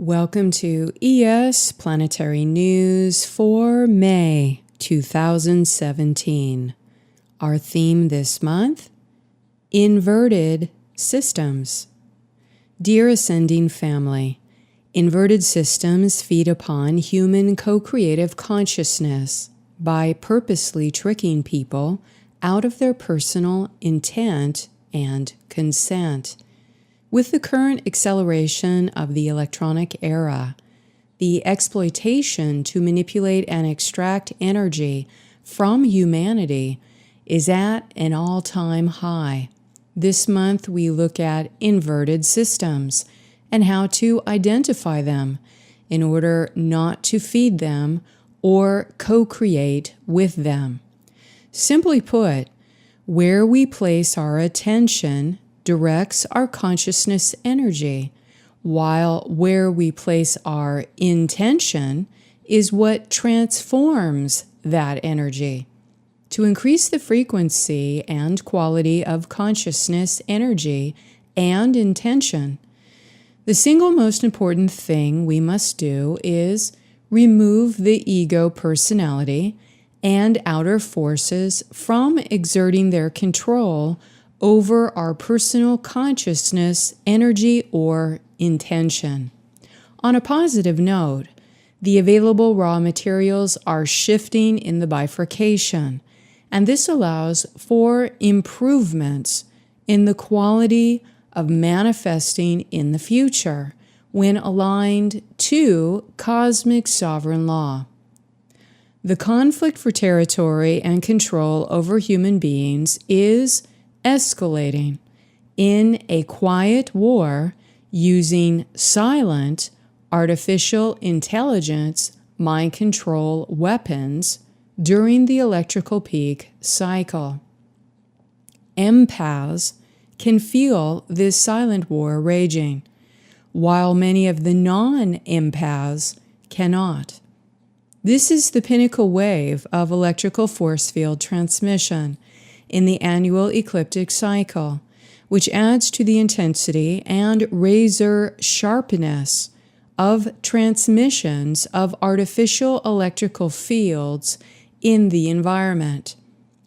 Welcome to ES Planetary News for May 2017. Our theme this month, Inverted Systems. Dear Ascending Family, inverted systems feed upon human co-creative consciousness by purposely tricking people out of their personal intent and consent. With the current acceleration of the electronic era, the exploitation to manipulate and extract energy from humanity is at an all-time high. This month we look at inverted systems and how to identify them in order not to feed them or co-create with them. Simply put, where we place our attention directs our consciousness energy, while where we place our intention is what transforms that energy. To increase the frequency and quality of consciousness energy and intention, the single most important thing we must do is remove the ego personality and outer forces from exerting their control over our personal consciousness, energy, or intention. On a positive note, the available raw materials are shifting in the bifurcation, and this allows for improvements in the quality of manifesting in the future when aligned to cosmic sovereign law. The conflict for territory and control over human beings is escalating in a quiet war using silent artificial intelligence mind control weapons during the electrical peak cycle. Empaths can feel this silent war raging, while many of the non-empaths cannot. This is the pinnacle wave of electrical force field transmission in the annual ecliptic cycle, which adds to the intensity and razor sharpness of transmissions of artificial electrical fields in the environment.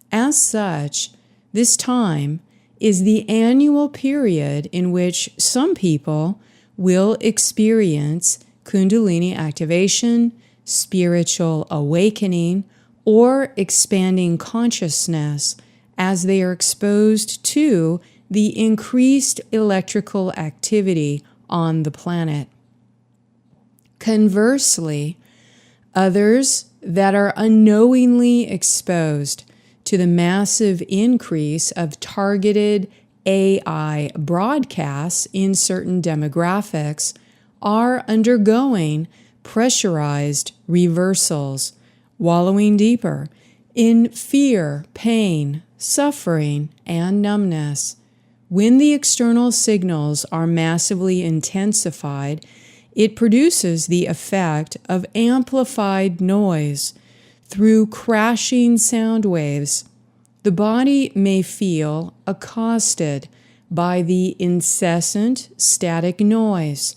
As such, this time is the annual period in which some people will experience Kundalini activation, spiritual awakening, or expanding consciousness as they are exposed to the increased electrical activity on the planet. Conversely, others that are unknowingly exposed to the massive increase of targeted AI broadcasts in certain demographics are undergoing pressurized reversals, wallowing deeper in fear, pain, suffering, and numbness. When the external signals are massively intensified, it produces the effect of amplified noise through crashing sound waves. The body may feel accosted by the incessant static noise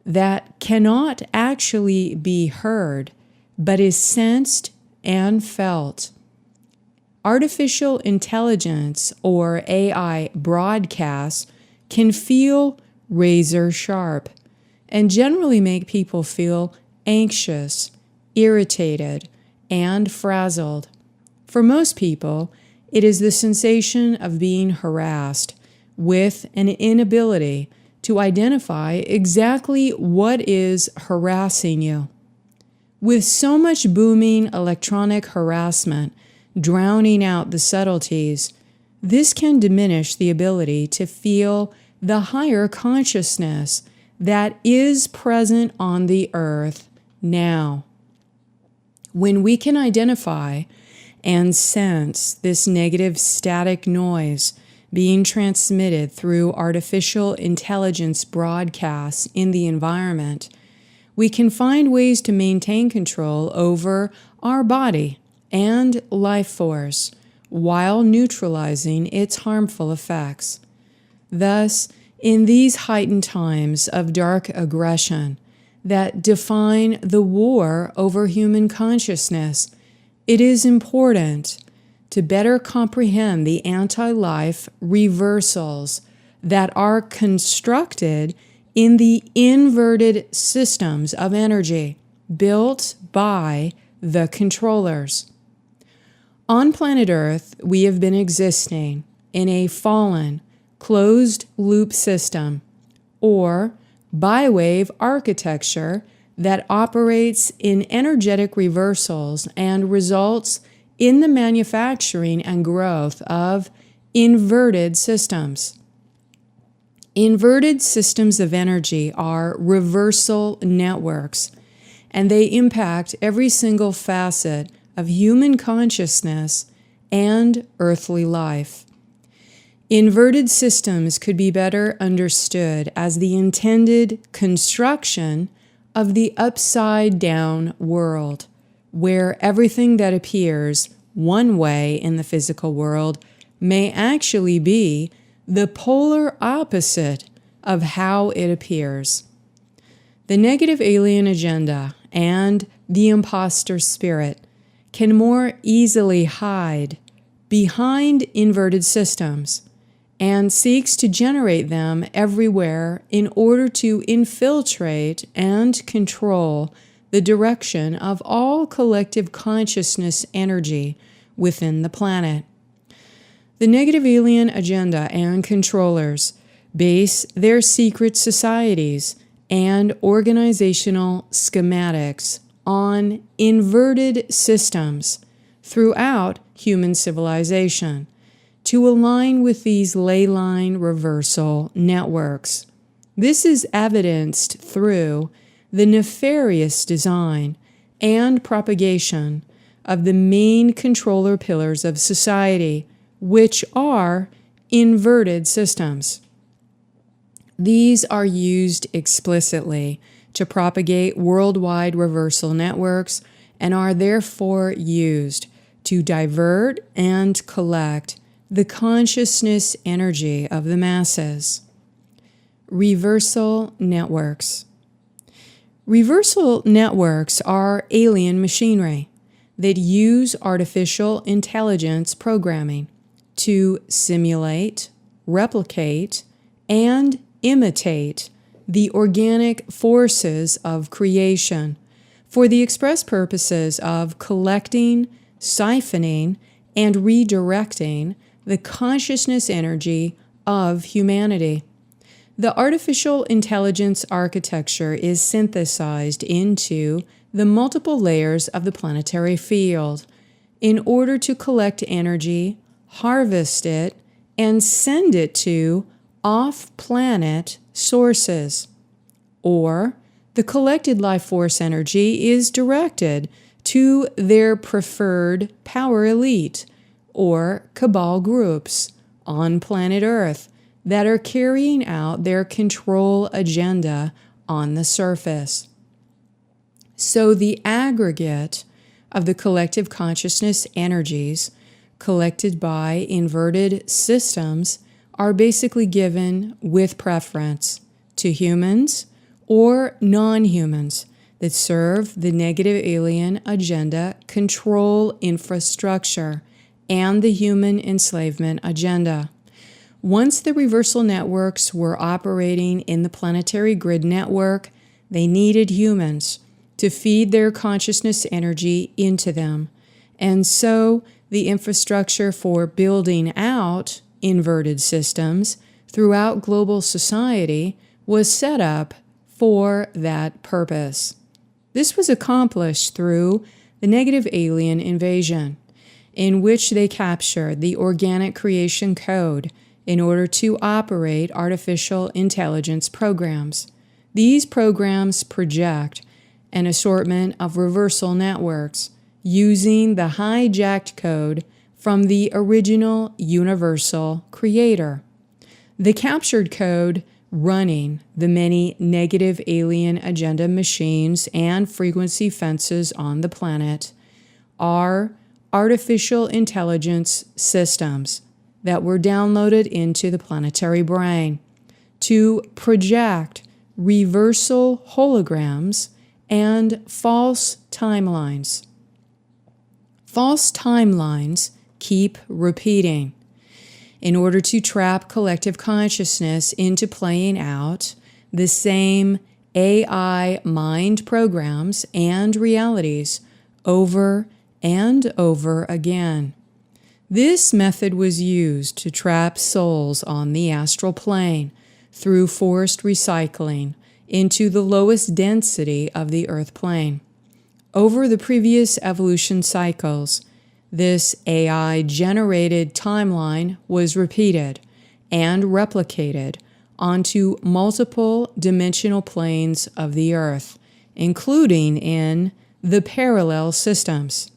that cannot actually be heard, but is sensed and felt. Artificial intelligence or AI broadcasts can feel razor sharp and generally make people feel anxious, irritated, and frazzled. For most people, it is the sensation of being harassed with an inability to identify exactly what is harassing you. With so much booming electronic harassment drowning out the subtleties, this can diminish the ability to feel the higher consciousness that is present on the earth now. When we can identify and sense this negative static noise being transmitted through artificial intelligence broadcasts in the environment, we can find ways to maintain control over our body and life force while neutralizing its harmful effects. Thus, in these heightened times of dark aggression, that define the war over human consciousness, it is important to better comprehend the anti-life reversals that are constructed in the inverted systems of energy built by the controllers. On planet Earth, we have been existing in a fallen, closed-loop system, or bi-wave architecture that operates in energetic reversals and results in the manufacturing and growth of inverted systems. Inverted systems of energy are reversal networks, and they impact every single facet of human consciousness and earthly life. Inverted systems could be better understood as the intended construction of the upside-down world, where everything that appears one way in the physical world may actually be the polar opposite of how it appears. The negative alien agenda and the imposter spirit can more easily hide behind inverted systems and seeks to generate them everywhere in order to infiltrate and control the direction of all collective consciousness energy within the planet. The negative alien agenda and controllers base their secret societies and organizational schematics on inverted systems throughout human civilization to align with these ley line reversal networks. This is evidenced through the nefarious design and propagation of the main controller pillars of society, which are inverted systems. These are used explicitly to propagate worldwide reversal networks and are therefore used to divert and collect the consciousness energy of the masses. Reversal networks. Reversal networks are alien machinery that use artificial intelligence programming to simulate, replicate, and imitate the organic forces of creation for the express purposes of collecting, siphoning, and redirecting the consciousness energy of humanity. The artificial intelligence architecture is synthesized into the multiple layers of the planetary field in order to collect energy, harvest it, and send it to off-planet sources. Or the collected life force energy is directed to their preferred power elite or cabal groups on planet Earth that are carrying out their control agenda on the surface. So the aggregate of the collective consciousness energies collected by inverted systems are basically given with preference to humans or non-humans that serve the negative alien agenda control infrastructure and the human enslavement agenda. Once the reversal networks were operating in the planetary grid network, they needed humans to feed their consciousness energy into them. And so the infrastructure for building out inverted systems throughout global society was set up for that purpose. This was accomplished through the negative alien invasion, in which they captured the organic creation code in order to operate artificial intelligence programs. These programs project an assortment of reversal networks using the hijacked code from the original universal creator. The captured code running the many negative alien agenda machines and frequency fences on the planet are artificial intelligence systems that were downloaded into the planetary brain to project reversal holograms, and false timelines. False timelines keep repeating. In order to trap collective consciousness into playing out the same AI mind programs and realities over and over again. This method was used to trap souls on the astral plane through forced recycling into the lowest density of the earth plane. Over the previous evolution cycles, this AI-generated timeline was repeated and replicated onto multiple dimensional planes of the earth, including in the parallel systems.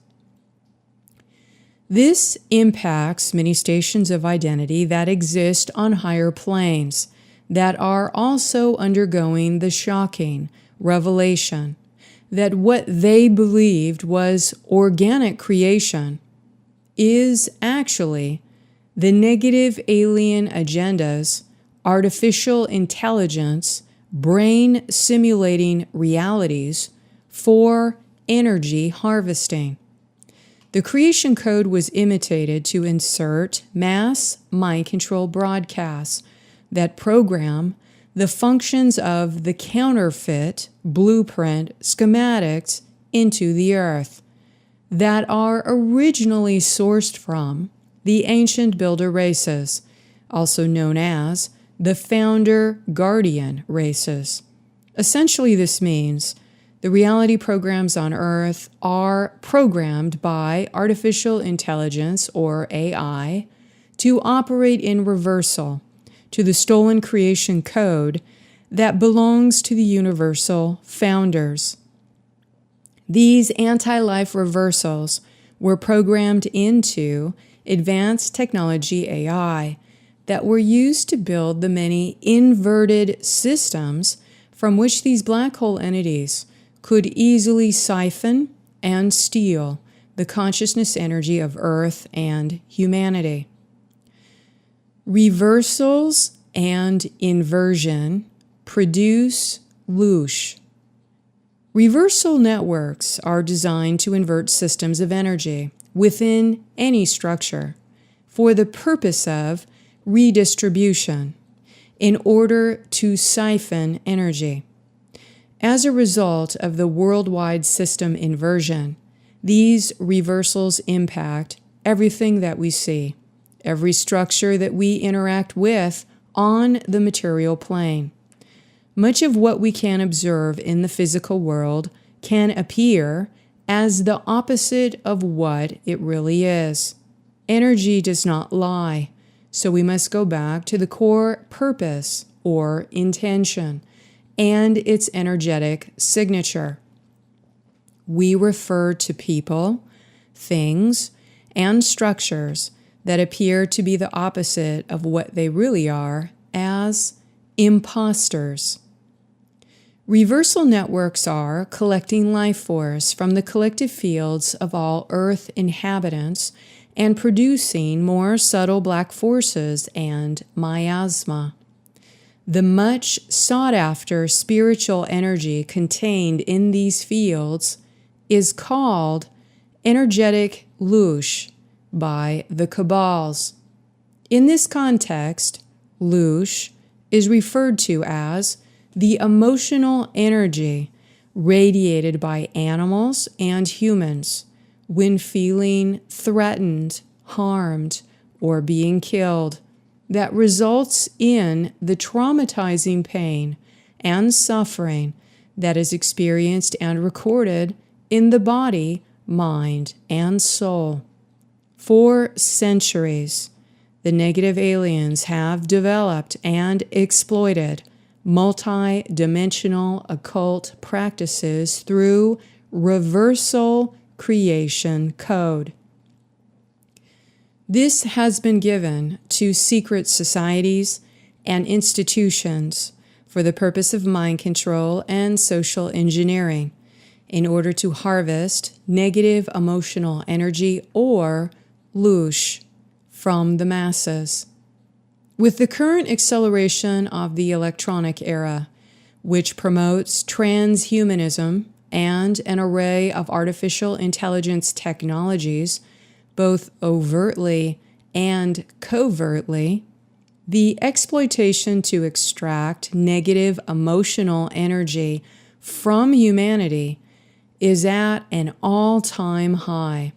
This impacts many stations of identity that exist on higher planes that are also undergoing the shocking revelation that what they believed was organic creation is actually the negative alien agendas, artificial intelligence, brain simulating realities for energy harvesting. The creation code was imitated to insert mass mind control broadcasts that program the functions of the counterfeit blueprint schematics into the earth that are originally sourced from the ancient builder races, also known as the founder guardian races. Essentially, this means the reality programs on Earth are programmed by artificial intelligence, or AI, to operate in reversal to the stolen creation code that belongs to the universal founders. These anti-life reversals were programmed into advanced technology AI that were used to build the many inverted systems from which these black hole entities could easily siphon and steal the consciousness energy of Earth and humanity. Reversals and inversion produce Louche. Reversal networks are designed to invert systems of energy within any structure for the purpose of redistribution in order to siphon energy. As a result of the worldwide system inversion, these reversals impact everything that we see, every structure that we interact with on the material plane. Much of what we can observe in the physical world can appear as the opposite of what it really is. Energy does not lie, so we must go back to the core purpose or intention and its energetic signature. We refer to people, things, and structures that appear to be the opposite of what they really are as imposters. Reversal networks are collecting life force from the collective fields of all Earth inhabitants and producing more subtle black forces and miasma. The much sought-after spiritual energy contained in these fields is called energetic Louche by the Cabals. In this context, Louche is referred to as the emotional energy radiated by animals and humans when feeling threatened, harmed, or being killed, that results in the traumatizing pain and suffering that is experienced and recorded in the body, mind, and soul. For centuries, the negative aliens have developed and exploited multi-dimensional occult practices through reversal creation code. This has been given to secret societies and institutions for the purpose of mind control and social engineering in order to harvest negative emotional energy or Louche from the masses. With the current acceleration of the electronic era, which promotes transhumanism and an array of artificial intelligence technologies, both overtly and covertly, the exploitation to extract negative emotional energy from humanity is at an all-time high.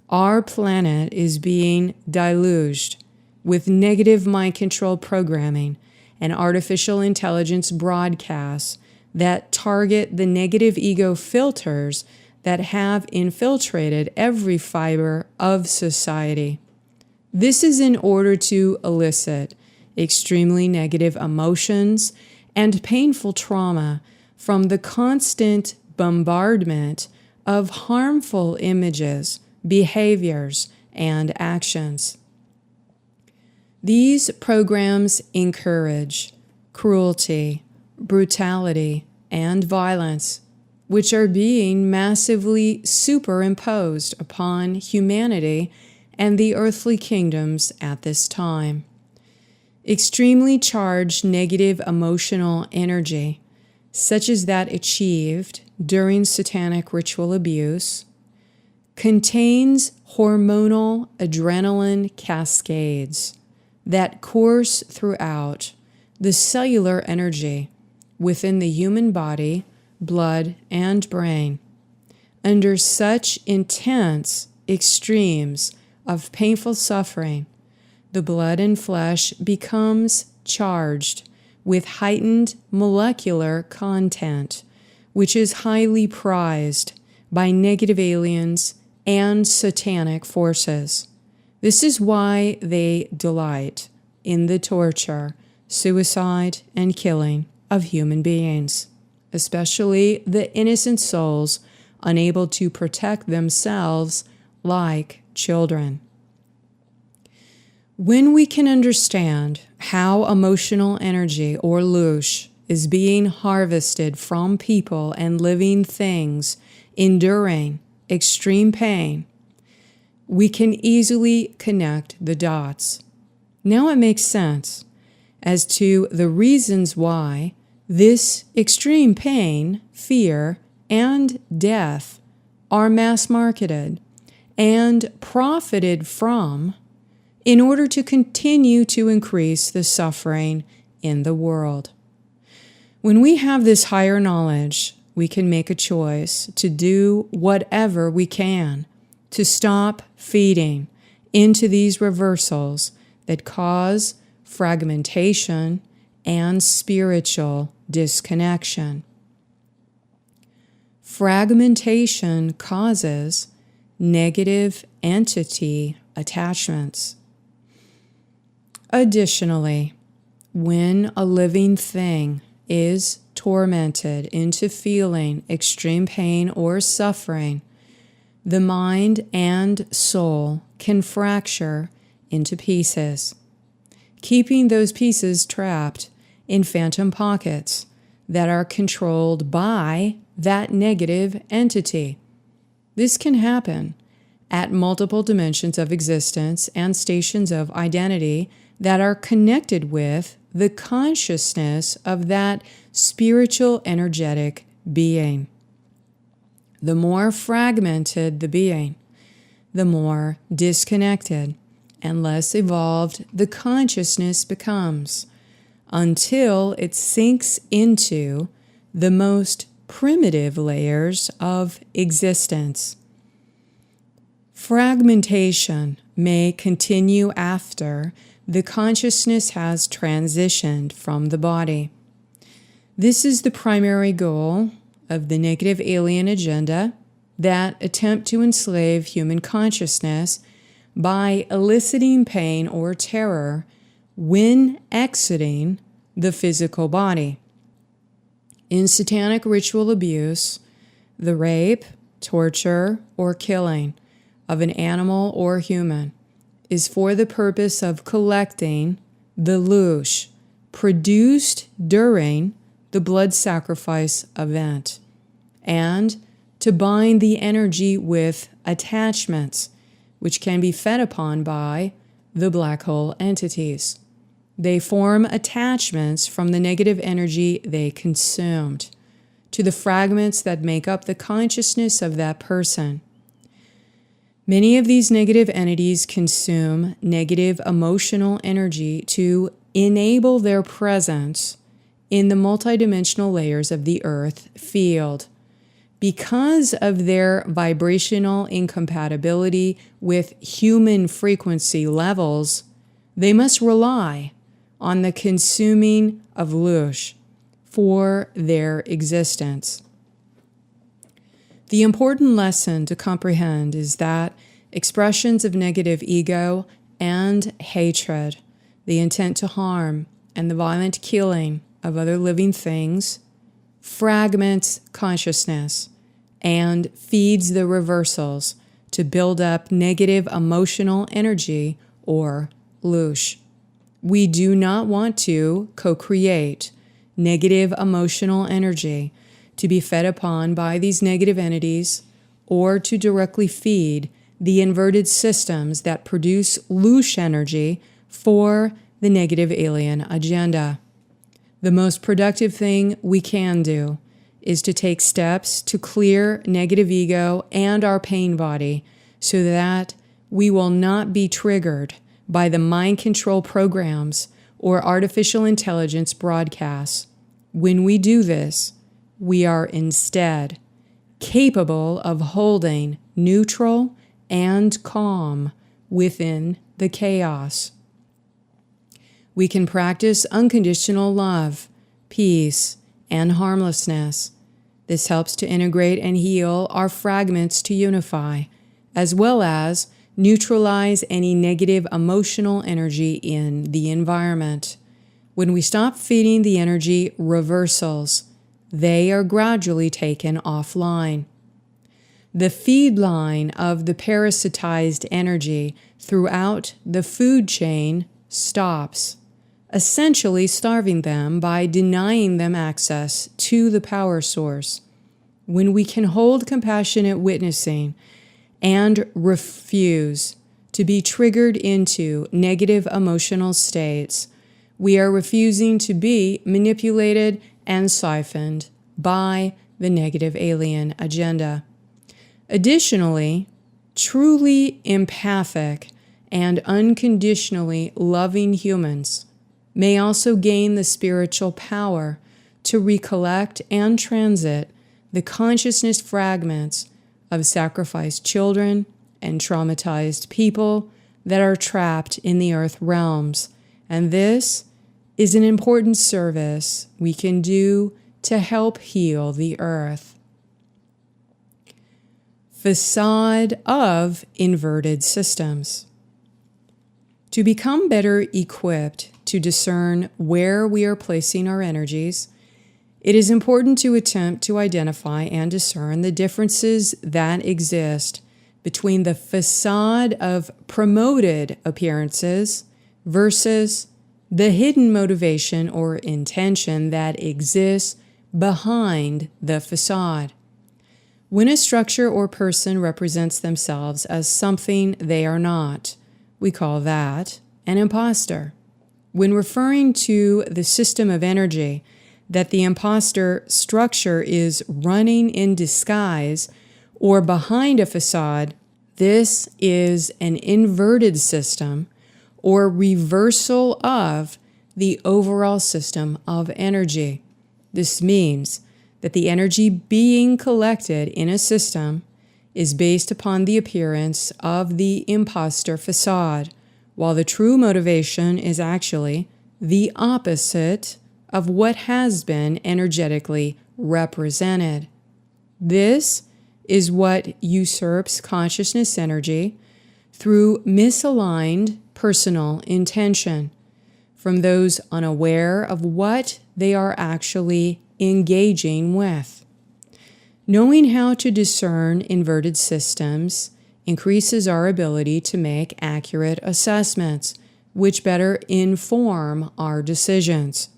Our planet is being deluged with negative mind control programming and artificial intelligence broadcasts that target the negative ego filters that have infiltrated every fiber of society. This is in order to elicit extremely negative emotions and painful trauma from the constant bombardment of harmful images, behaviors, and actions. These programs encourage cruelty, brutality, and violence, which are being massively superimposed upon humanity and the earthly kingdoms at this time. Extremely charged negative emotional energy, such as that achieved during satanic ritual abuse, contains hormonal adrenaline cascades that course throughout the cellular energy within the human body, blood, and brain. Under such intense extremes of painful suffering, the blood and flesh becomes charged with heightened molecular content, which is highly prized by negative aliens and satanic forces. This is why they delight in the torture, suicide, and killing of human beings, especially the innocent souls unable to protect themselves like children. When we can understand how emotional energy, or Louche, is being harvested from people and living things enduring extreme pain, we can easily connect the dots. Now it makes sense as to the reasons why this extreme pain, fear, and death are mass-marketed and profited from in order to continue to increase the suffering in the world. When we have this higher knowledge, we can make a choice to do whatever we can to stop feeding into these reversals that cause fragmentation and spiritual disconnection. Fragmentation causes negative entity attachments. Additionally, when a living thing is tormented into feeling extreme pain or suffering, the mind and soul can fracture into pieces, keeping those pieces trapped in phantom pockets that are controlled by that negative entity. This can happen at multiple dimensions of existence and stations of identity that are connected with the consciousness of that spiritual energetic being. The more fragmented the being, the more disconnected and less evolved the consciousness becomes, until it sinks into the most primitive layers of existence. Fragmentation may continue after the consciousness has transitioned from the body. This is the primary goal of the negative alien agenda that attempt to enslave human consciousness by eliciting pain or terror when exiting the physical body. In satanic ritual abuse, the rape, torture, or killing of an animal or human is for the purpose of collecting the Louche produced during the blood sacrifice event, and to bind the energy with attachments, which can be fed upon by the black hole entities. They form attachments from the negative energy they consumed to the fragments that make up the consciousness of that person. Many of these negative entities consume negative emotional energy to enable their presence in the multidimensional layers of the earth field. Because of their vibrational incompatibility with human frequency levels, they must rely on the consuming of Louche for their existence. The important lesson to comprehend is that expressions of negative ego and hatred, the intent to harm, and the violent killing of other living things fragments consciousness and feeds the reversals to build up negative emotional energy or Louche. We do not want to co-create negative emotional energy to be fed upon by these negative entities or to directly feed the inverted systems that produce Louche energy for the negative alien agenda. The most productive thing we can do is to take steps to clear negative ego and our pain body so that we will not be triggered by the mind control programs or artificial intelligence broadcasts. When we do this, we are instead capable of holding neutral and calm within the chaos. We can practice unconditional love, peace, and harmlessness. This helps to integrate and heal our fragments to unify, as well as neutralize any negative emotional energy in the environment. When we stop feeding the energy reversals, they are gradually taken offline. The feed line of the parasitized energy throughout the food chain stops, essentially starving them by denying them access to the power source. When we can hold compassionate witnessing and refuse to be triggered into negative emotional states, we are refusing to be manipulated and siphoned by the negative alien agenda. Additionally, truly empathic and unconditionally loving humans may also gain the spiritual power to recollect and transit the consciousness fragments of sacrificed children and traumatized people that are trapped in the earth realms. And this is an important service we can do to help heal the earth. Facade of inverted systems. To become better equipped to discern where we are placing our energies, it is important to attempt to identify and discern the differences that exist between the facade of promoted appearances versus the hidden motivation or intention that exists behind the facade. When a structure or person represents themselves as something they are not, we call that an imposter. When referring to the system of energy that the imposter structure is running in disguise or behind a facade, this is an inverted system or reversal of the overall system of energy. This means that the energy being collected in a system is based upon the appearance of the imposter facade, while the true motivation is actually the opposite of what has been energetically represented. This is what usurps consciousness energy through misaligned personal intention from those unaware of what they are actually engaging with. Knowing how to discern inverted systems increases our ability to make accurate assessments, which better inform our decisions.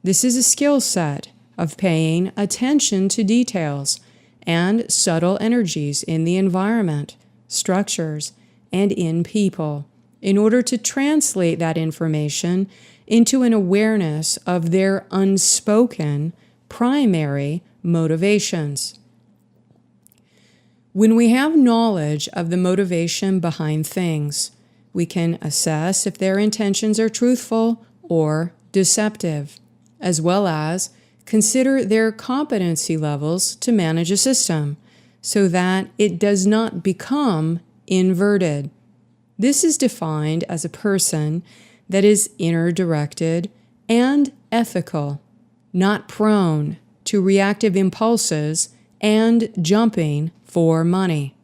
This is a skill set of paying attention to details and subtle energies in the environment, structures, and in people, in order to translate that information into an awareness of their unspoken primary motivations. When we have knowledge of the motivation behind things, we can assess if their intentions are truthful or deceptive, as well as consider their competency levels to manage a system so that it does not become inverted. This is defined as a person that is inner-directed and ethical, not prone to reactive impulses and jumping for money.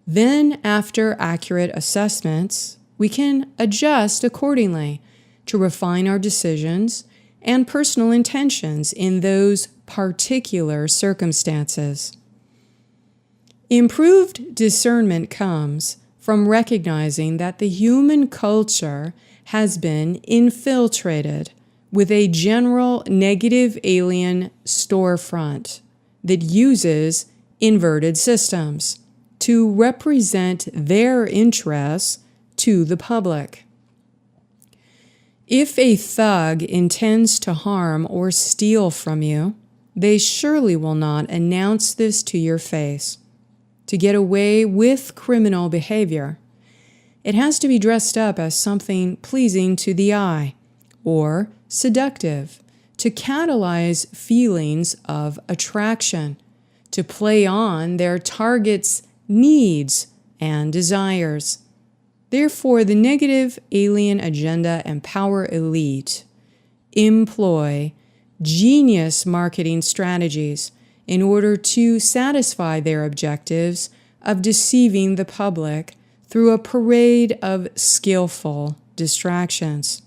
Then, after accurate assessments, we can adjust accordingly to refine our decisions and personal intentions in those particular circumstances. Improved discernment comes from recognizing that the human culture has been infiltrated with a general negative alien storefront that uses inverted systems to represent their interests to the public. If a thug intends to harm or steal from you, they surely will not announce this to your face. To get away with criminal behavior, it has to be dressed up as something pleasing to the eye or seductive, to catalyze feelings of attraction, to play on their target's needs and desires. Therefore, the negative alien agenda and power elite employ genius marketing strategies in order to satisfy their objectives of deceiving the public through a parade of skillful distractions.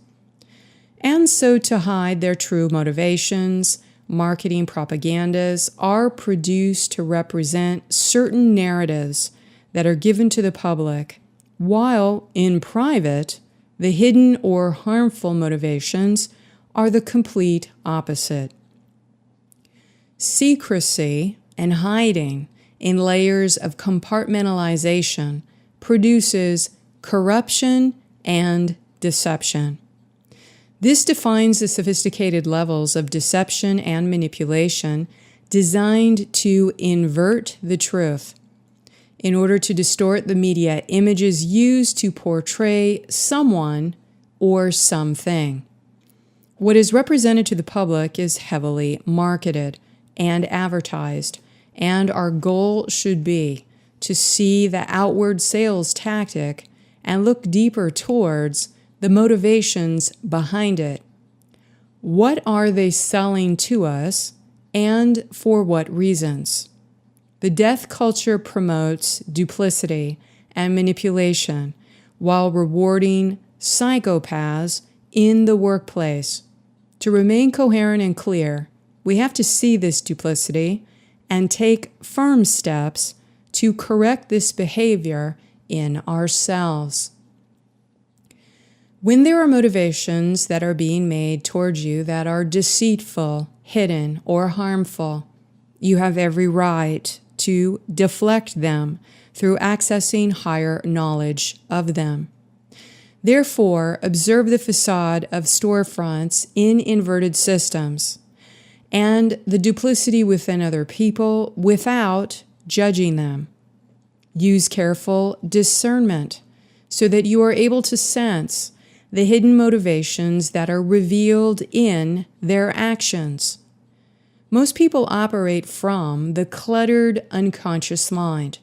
And so, to hide their true motivations, marketing propagandas are produced to represent certain narratives that are given to the public, while in private, the hidden or harmful motivations are the complete opposite. Secrecy and hiding in layers of compartmentalization produces corruption and deception. This defines the sophisticated levels of deception and manipulation designed to invert the truth in order to distort the media images used to portray someone or something. What is represented to the public is heavily marketed and advertised, and our goal should be to see the outward sales tactic and look deeper towards the motivations behind it. What are they selling to us, and for what reasons? The death culture promotes duplicity and manipulation while rewarding psychopaths in the workplace. To remain coherent and clear, we have to see this duplicity and take firm steps to correct this behavior in ourselves. When there are motivations that are being made towards you that are deceitful, hidden, or harmful, you have every right to deflect them through accessing higher knowledge of them. Therefore, observe the facade of storefronts in inverted systems and the duplicity within other people without judging them. Use careful discernment so that you are able to sense the hidden motivations that are revealed in their actions. Most people operate from the cluttered unconscious mind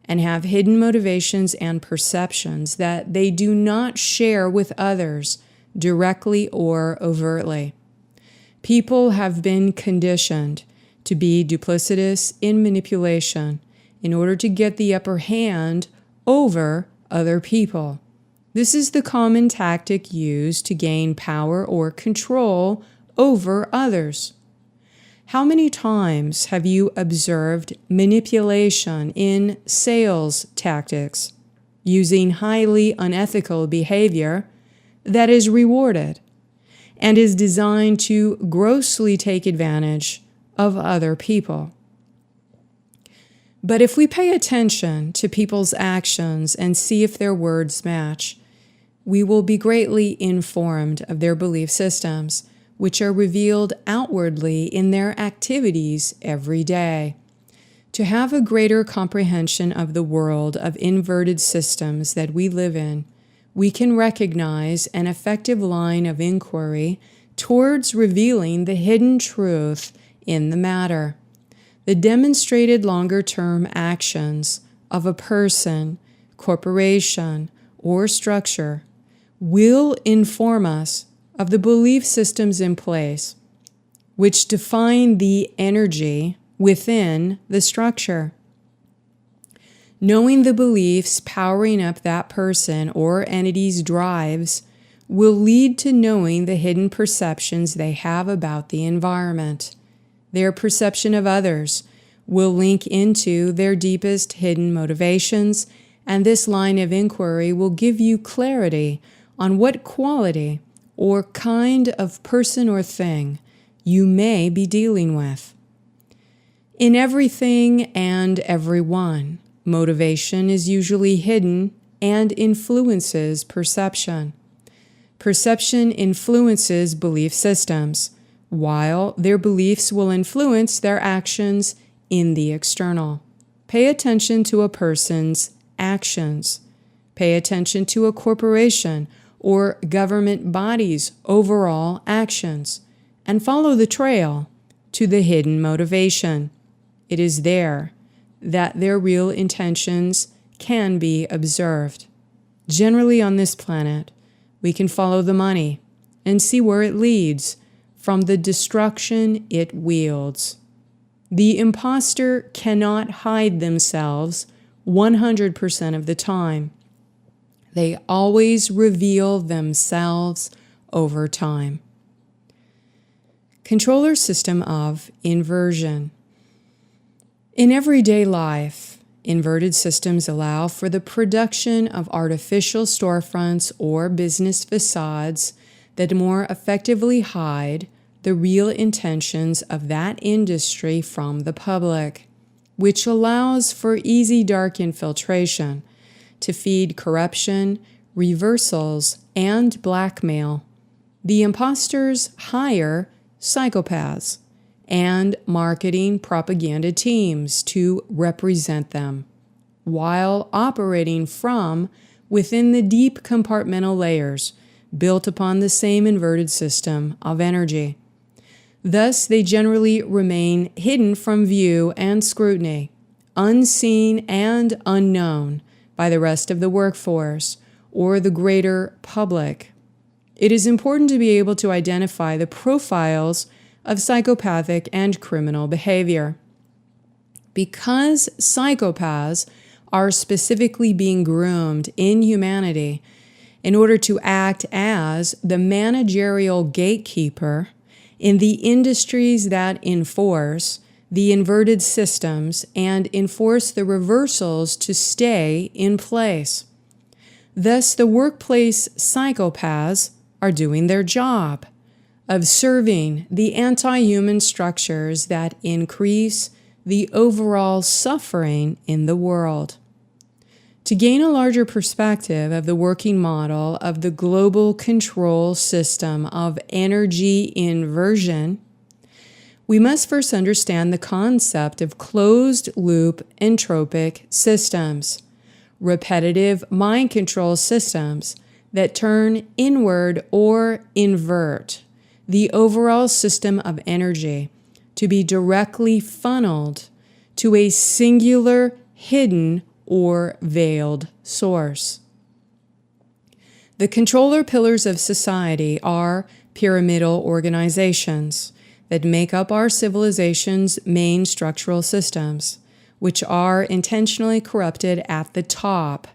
and have hidden motivations and perceptions that they do not share with others directly or overtly. People have been conditioned to be duplicitous in manipulation in order to get the upper hand over other people. This is the common tactic used to gain power or control over others. How many times have you observed manipulation in sales tactics using highly unethical behavior that is rewarded and is designed to grossly take advantage of other people? But if we pay attention to people's actions and see if their words match, we will be greatly informed of their belief systems, which are revealed outwardly in their activities every day. To have a greater comprehension of the world of inverted systems that we live in, we can recognize an effective line of inquiry towards revealing the hidden truth in the matter. The demonstrated longer-term actions of a person, corporation, or structure will inform us of the belief systems in place, which define the energy within the structure. Knowing the beliefs powering up that person or entity's drives will lead to knowing the hidden perceptions they have about the environment. Their perception of others will link into their deepest hidden motivations, and this line of inquiry will give you clarity on what quality or kind of person or thing you may be dealing with. In everything and everyone, motivation is usually hidden and influences perception. Perception influences belief systems, while their beliefs will influence their actions in the external. Pay attention to a person's actions. Pay attention to a corporation or government body's overall actions, and follow the trail to the hidden motivation. It is there that their real intentions can be observed. Generally on this planet, we can follow the money and see where it leads from the destruction it wields. The imposter cannot hide themselves 100% of the time. They always reveal themselves over time. Controller system of inversion. In everyday life, inverted systems allow for the production of artificial storefronts or business facades that more effectively hide the real intentions of that industry from the public, which allows for easy dark infiltration to feed corruption, reversals, and blackmail. The imposters hire psychopaths and marketing propaganda teams to represent them, while operating from within the deep compartmental layers built upon the same inverted system of energy. Thus, they generally remain hidden from view and scrutiny, unseen and unknown by the rest of the workforce or the greater public. It is important to be able to identify the profiles of psychopathic and criminal behavior. Because psychopaths are specifically being groomed in humanity in order to act as the managerial gatekeeper in the industries that enforce the inverted systems and enforce the reversals to stay in place. Thus, the workplace psychopaths are doing their job of serving the anti-human structures that increase the overall suffering in the world. To gain a larger perspective of the working model of the global control system of energy inversion, we must first understand the concept of closed-loop entropic systems, repetitive mind control systems that turn inward or invert the overall system of energy to be directly funneled to a singular, hidden, or veiled source. The controller pillars of society are pyramidal organizations that make up our civilization's main structural systems, which are intentionally corrupted at the top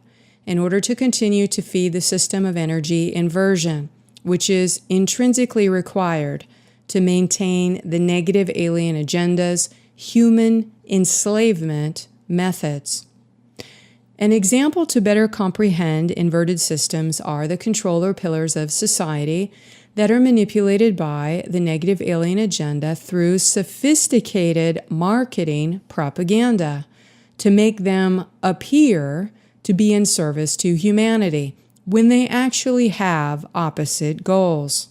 in order to continue to feed the system of energy inversion, which is intrinsically required to maintain the negative alien agenda's human enslavement methods. An example to better comprehend inverted systems are the controller pillars of society that are manipulated by the negative alien agenda through sophisticated marketing propaganda to make them appear to be in service to humanity, when they actually have opposite goals.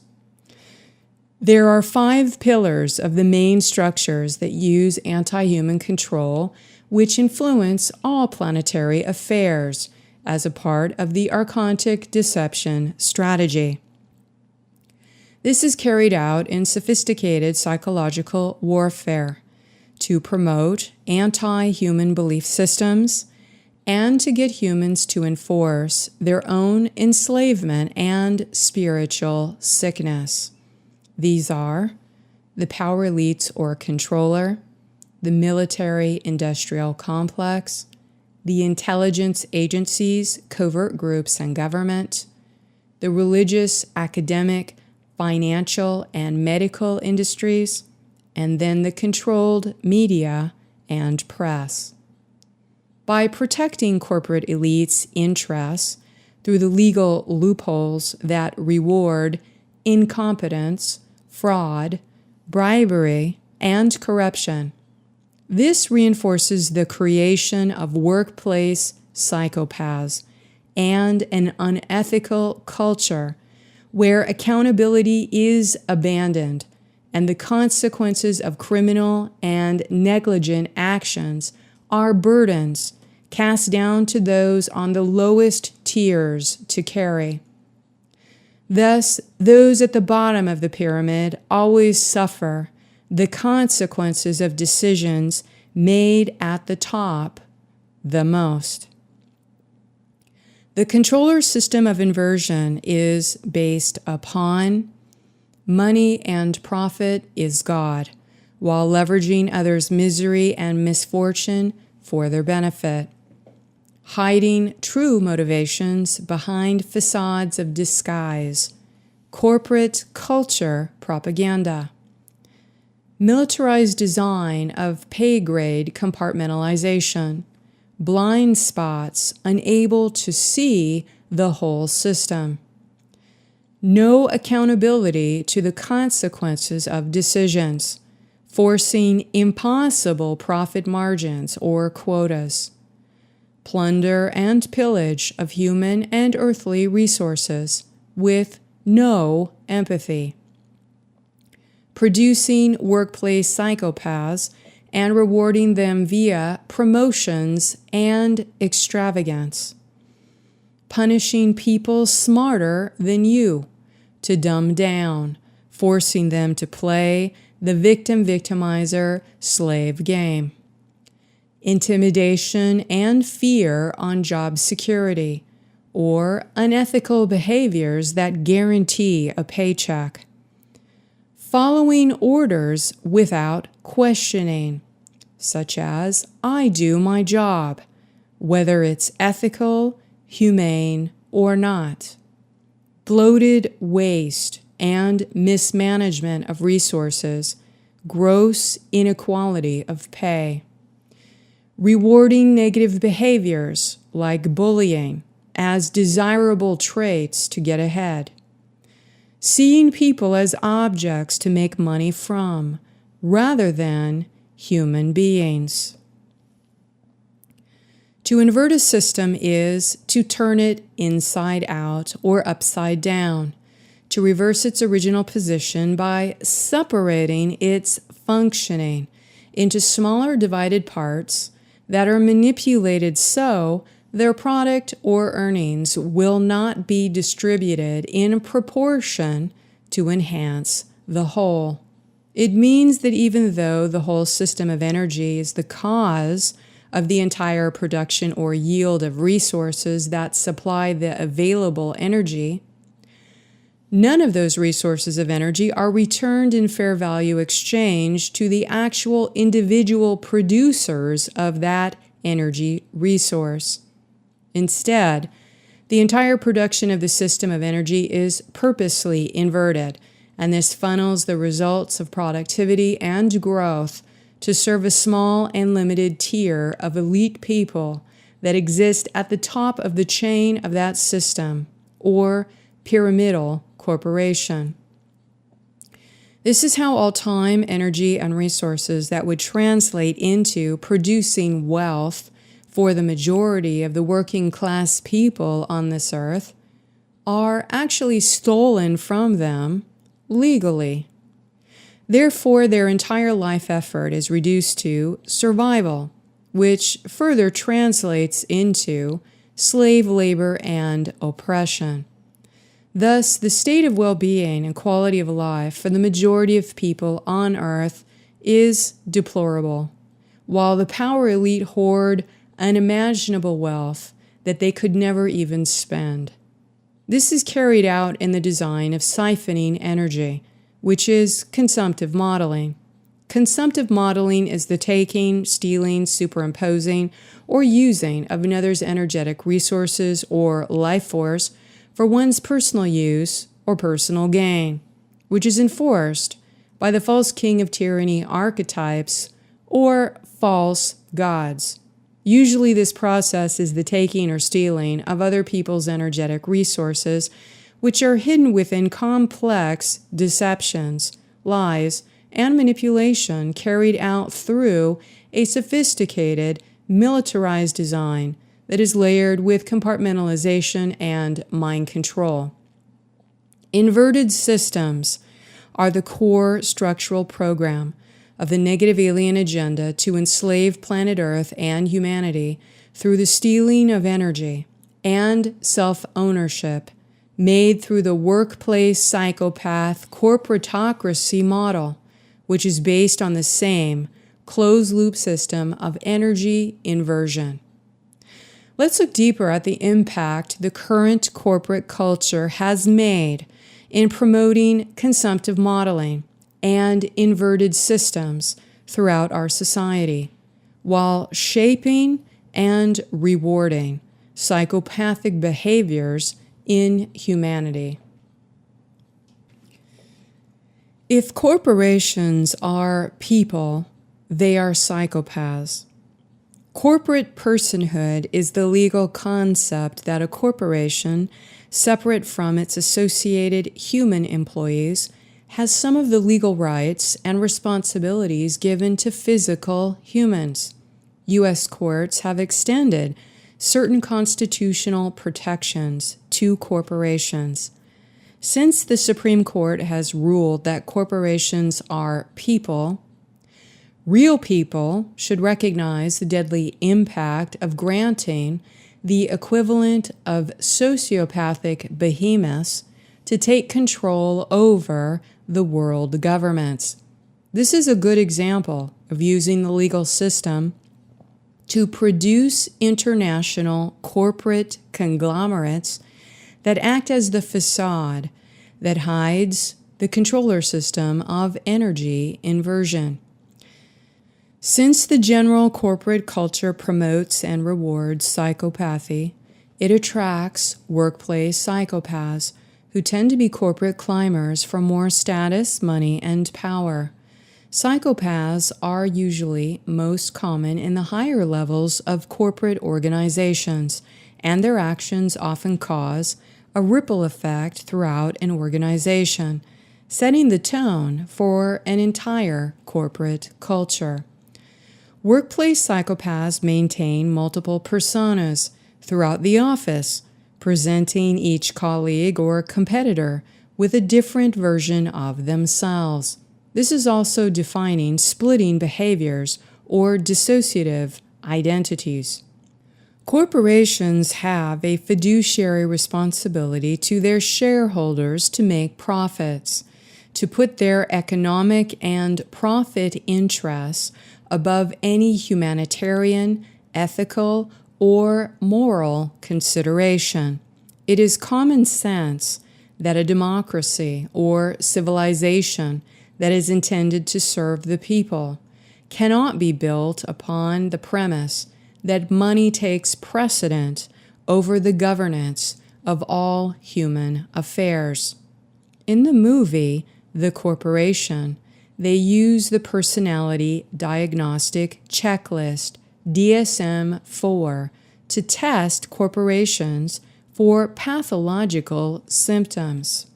There are 5 pillars of the main structures that use anti-human control, which influence all planetary affairs as a part of the archontic deception strategy. This is carried out in sophisticated psychological warfare to promote anti-human belief systems and to get humans to enforce their own enslavement and spiritual sickness. These are the power elites or controller, the military-industrial complex, the intelligence agencies, covert groups, and government, the religious, academic, financial, and medical industries, and then the controlled media and press. By protecting corporate elites' interests through the legal loopholes that reward incompetence, fraud, bribery, and corruption, this reinforces the creation of workplace psychopaths and an unethical culture where accountability is abandoned and the consequences of criminal and negligent actions are burdens cast down to those on the lowest tiers to carry. Thus, those at the bottom of the pyramid always suffer the consequences of decisions made at the top the most. The controller system of inversion is based upon money and profit is God, while leveraging others' misery and misfortune for their benefit, hiding true motivations behind facades of disguise, corporate culture propaganda, militarized design of pay-grade compartmentalization, blind spots unable to see the whole system, no accountability to the consequences of decisions, forcing impossible profit margins or quotas, plunder and pillage of human and earthly resources with no empathy, producing workplace psychopaths and rewarding them via promotions and extravagance, punishing people smarter than you to dumb down, forcing them to play the victim-victimizer slave game, intimidation and fear on job security, or unethical behaviors that guarantee a paycheck, following orders without questioning, such as, I do my job, whether it's ethical, humane, or not, bloated waste and mismanagement of resources, gross inequality of pay, rewarding negative behaviors like bullying as desirable traits to get ahead, seeing people as objects to make money from, rather than human beings. To invert a system is to turn it inside out or upside down, to reverse its original position by separating its functioning into smaller divided parts that are manipulated so their product or earnings will not be distributed in proportion to enhance the whole. It means that even though the whole system of energy is the cause of the entire production or yield of resources that supply the available energy, none of those resources of energy are returned in fair value exchange to the actual individual producers of that energy resource. Instead, the entire production of the system of energy is purposely inverted, and this funnels the results of productivity and growth to serve a small and limited tier of elite people that exist at the top of the chain of that system, or pyramidal corporation. This is how all time, energy, and resources that would translate into producing wealth for the majority of the working class people on this earth are actually stolen from them legally. Therefore, their entire life effort is reduced to survival, which further translates into slave labor and oppression. Thus, the state of well-being and quality of life for the majority of people on Earth is deplorable, while the power elite hoard unimaginable wealth that they could never even spend. This is carried out in the design of siphoning energy, which is consumptive modeling. Consumptive modeling is the taking, stealing, superimposing, or using of another's energetic resources or life force for one's personal use or personal gain, which is enforced by the false king of tyranny archetypes or false gods. Usually this process is the taking or stealing of other people's energetic resources, which are hidden within complex deceptions, lies, and manipulation carried out through a sophisticated, militarized design that is layered with compartmentalization and mind control. Inverted systems are the core structural program of the negative alien agenda to enslave planet Earth and humanity through the stealing of energy and self-ownership made through the workplace psychopath corporatocracy model, which is based on the same closed-loop system of energy inversion. Let's look deeper at the impact the current corporate culture has made in promoting consumptive modeling and inverted systems throughout our society, while shaping and rewarding psychopathic behaviors in humanity. If corporations are people, they are psychopaths. Corporate personhood is the legal concept that a corporation, separate from its associated human employees, has some of the legal rights and responsibilities given to physical humans. U.S. courts have extended certain constitutional protections to corporations. Since the Supreme Court has ruled that corporations are people, real people should recognize the deadly impact of granting the equivalent of sociopathic behemoths to take control over the world governments. This is a good example of using the legal system to produce international corporate conglomerates that act as the facade that hides the controller system of energy inversion. Since the general corporate culture promotes and rewards psychopathy, it attracts workplace psychopaths who tend to be corporate climbers for more status, money, and power. Psychopaths are usually most common in the higher levels of corporate organizations, and their actions often cause a ripple effect throughout an organization, setting the tone for an entire corporate culture. Workplace psychopaths maintain multiple personas throughout the office, presenting each colleague or competitor with a different version of themselves. This is also defining splitting behaviors or dissociative identities. Corporations have a fiduciary responsibility to their shareholders to make profits, to put their economic and profit interests above any humanitarian, ethical, or moral consideration. It is common sense that a democracy or civilization that is intended to serve the people cannot be built upon the premise that money takes precedent over the governance of all human affairs. In the movie The Corporation, they use the personality diagnostic checklist DSM-4 to test corporations for pathological symptoms.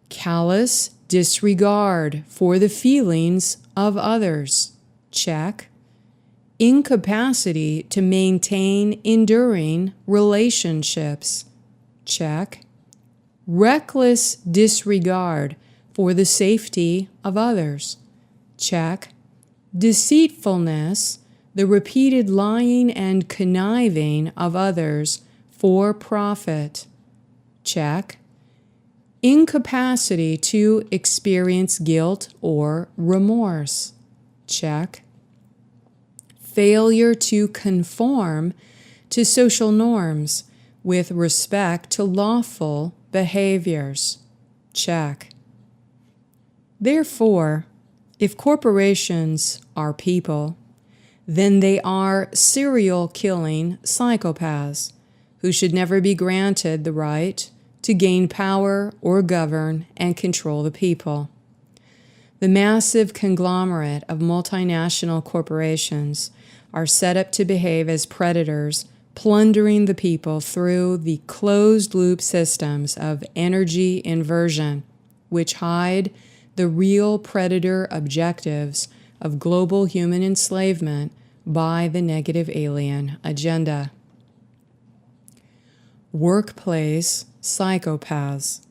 Callous disregard for the feelings of others, check. Incapacity to maintain enduring relationships, check. reckless disregard for the safety of others. Check. Deceitfulness, the repeated lying and conniving of others for profit. Check. Incapacity to experience guilt or remorse. Check. Failure to conform to social norms with respect to lawful behaviors. Check. Therefore, if corporations are people, then they are serial killing psychopaths who should never be granted the right to gain power or govern and control the people. The massive conglomerate of multinational corporations are set up to behave as predators, plundering the people through the closed-loop systems of energy inversion, which hide the real predator objectives of global human enslavement by the negative alien agenda. Workplace psychopaths.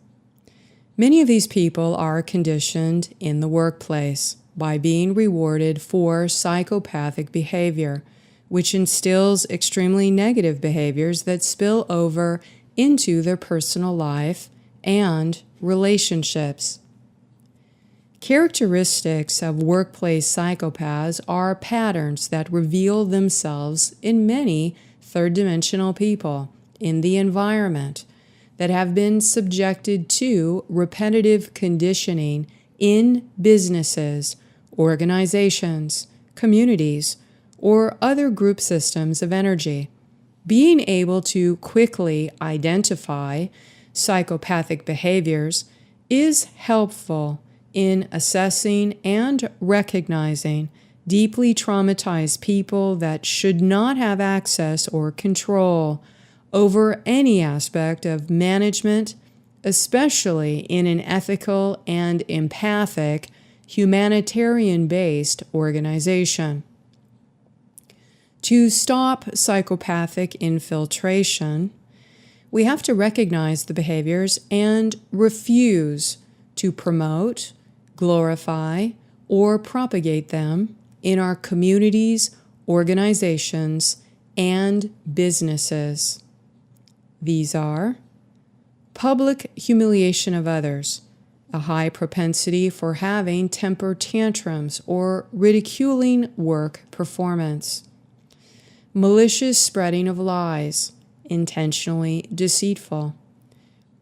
Many of these people are conditioned in the workplace by being rewarded for psychopathic behavior, which instills extremely negative behaviors that spill over into their personal life and relationships. Characteristics of workplace psychopaths are patterns that reveal themselves in many third-dimensional people in the environment that have been subjected to repetitive conditioning in businesses, organizations, communities, or other group systems of energy. Being able to quickly identify psychopathic behaviors is helpful in assessing and recognizing deeply traumatized people that should not have access or control over any aspect of management, especially in an ethical and empathic, humanitarian-based organization. To stop psychopathic infiltration, we have to recognize the behaviors and refuse to promote, glorify, or propagate them in our communities, organizations, and businesses. These are public humiliation of others, a high propensity for having temper tantrums or ridiculing work performance, malicious spreading of lies, intentionally deceitful,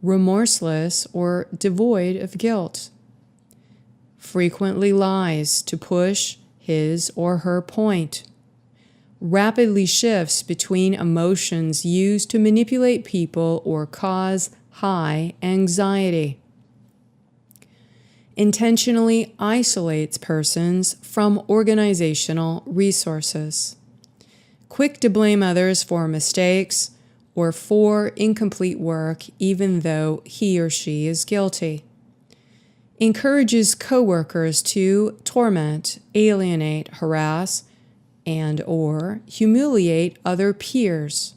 remorseless or devoid of guilt, frequently lies to push his or her point, rapidly shifts between emotions used to manipulate people or cause high anxiety, intentionally isolates persons from organizational resources, quick to blame others for mistakes or for incomplete work even though he or she is guilty, encourages coworkers to torment, alienate, harass, and or humiliate other peers,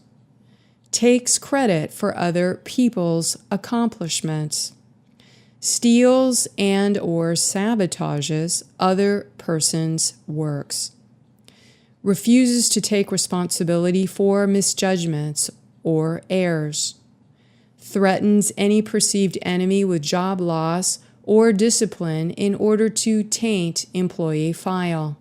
takes credit for other people's accomplishments, steals and or sabotages other person's works, refuses to take responsibility for misjudgments or errors, threatens any perceived enemy with job loss or discipline in order to taint employee file,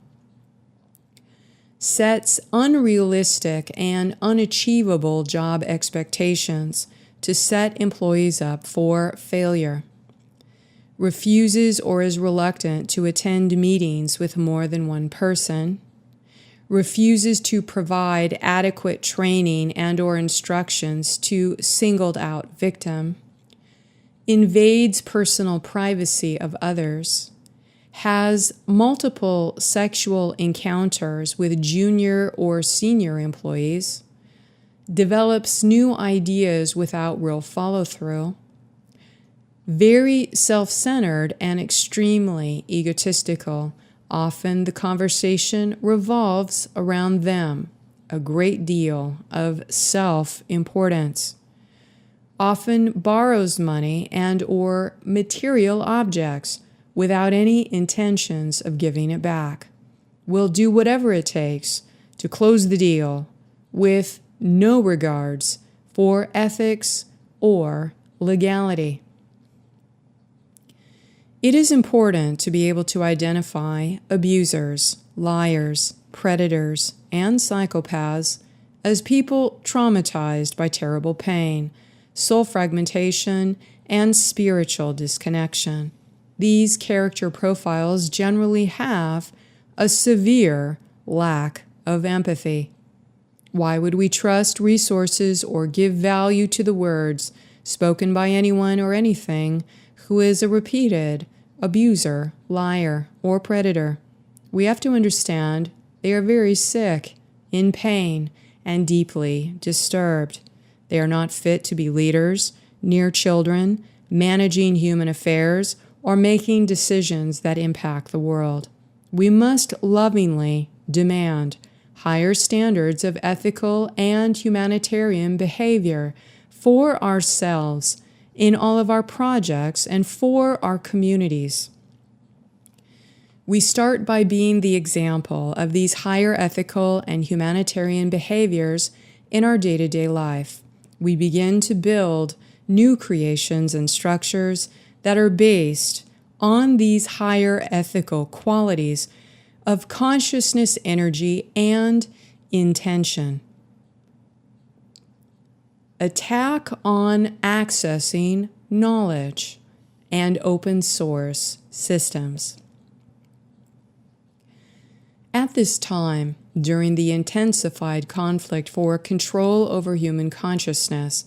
sets unrealistic and unachievable job expectations to set employees up for failure, refuses or is reluctant to attend meetings with more than one person, refuses to provide adequate training and or instructions to singled out victim, invades personal privacy of others, has multiple sexual encounters with junior or senior employees, develops new ideas without real follow-through, very self-centered and extremely egotistical. Often the conversation revolves around them, a great deal of self-importance, often borrows money and or material objects without any intentions of giving it back, will do whatever it takes to close the deal with no regards for ethics or legality. It is important to be able to identify abusers, liars, predators, and psychopaths as people traumatized by terrible pain, soul fragmentation, and spiritual disconnection. These character profiles generally have a severe lack of empathy. Why would we trust resources or give value to the words spoken by anyone or anything who is a repeated abuser, liar, or predator? We have to understand they are very sick, in pain, and deeply disturbed. They are not fit to be leaders, near children, managing human affairs, or making decisions that impact the world. We must lovingly demand higher standards of ethical and humanitarian behavior for ourselves in all of our projects and for our communities. We start by being the example of these higher ethical and humanitarian behaviors in our day-to-day life. We begin to build new creations and structures that are based on these higher ethical qualities of consciousness, energy, and intention. Attack on accessing knowledge and open source systems. At this time, during the intensified conflict for control over human consciousness,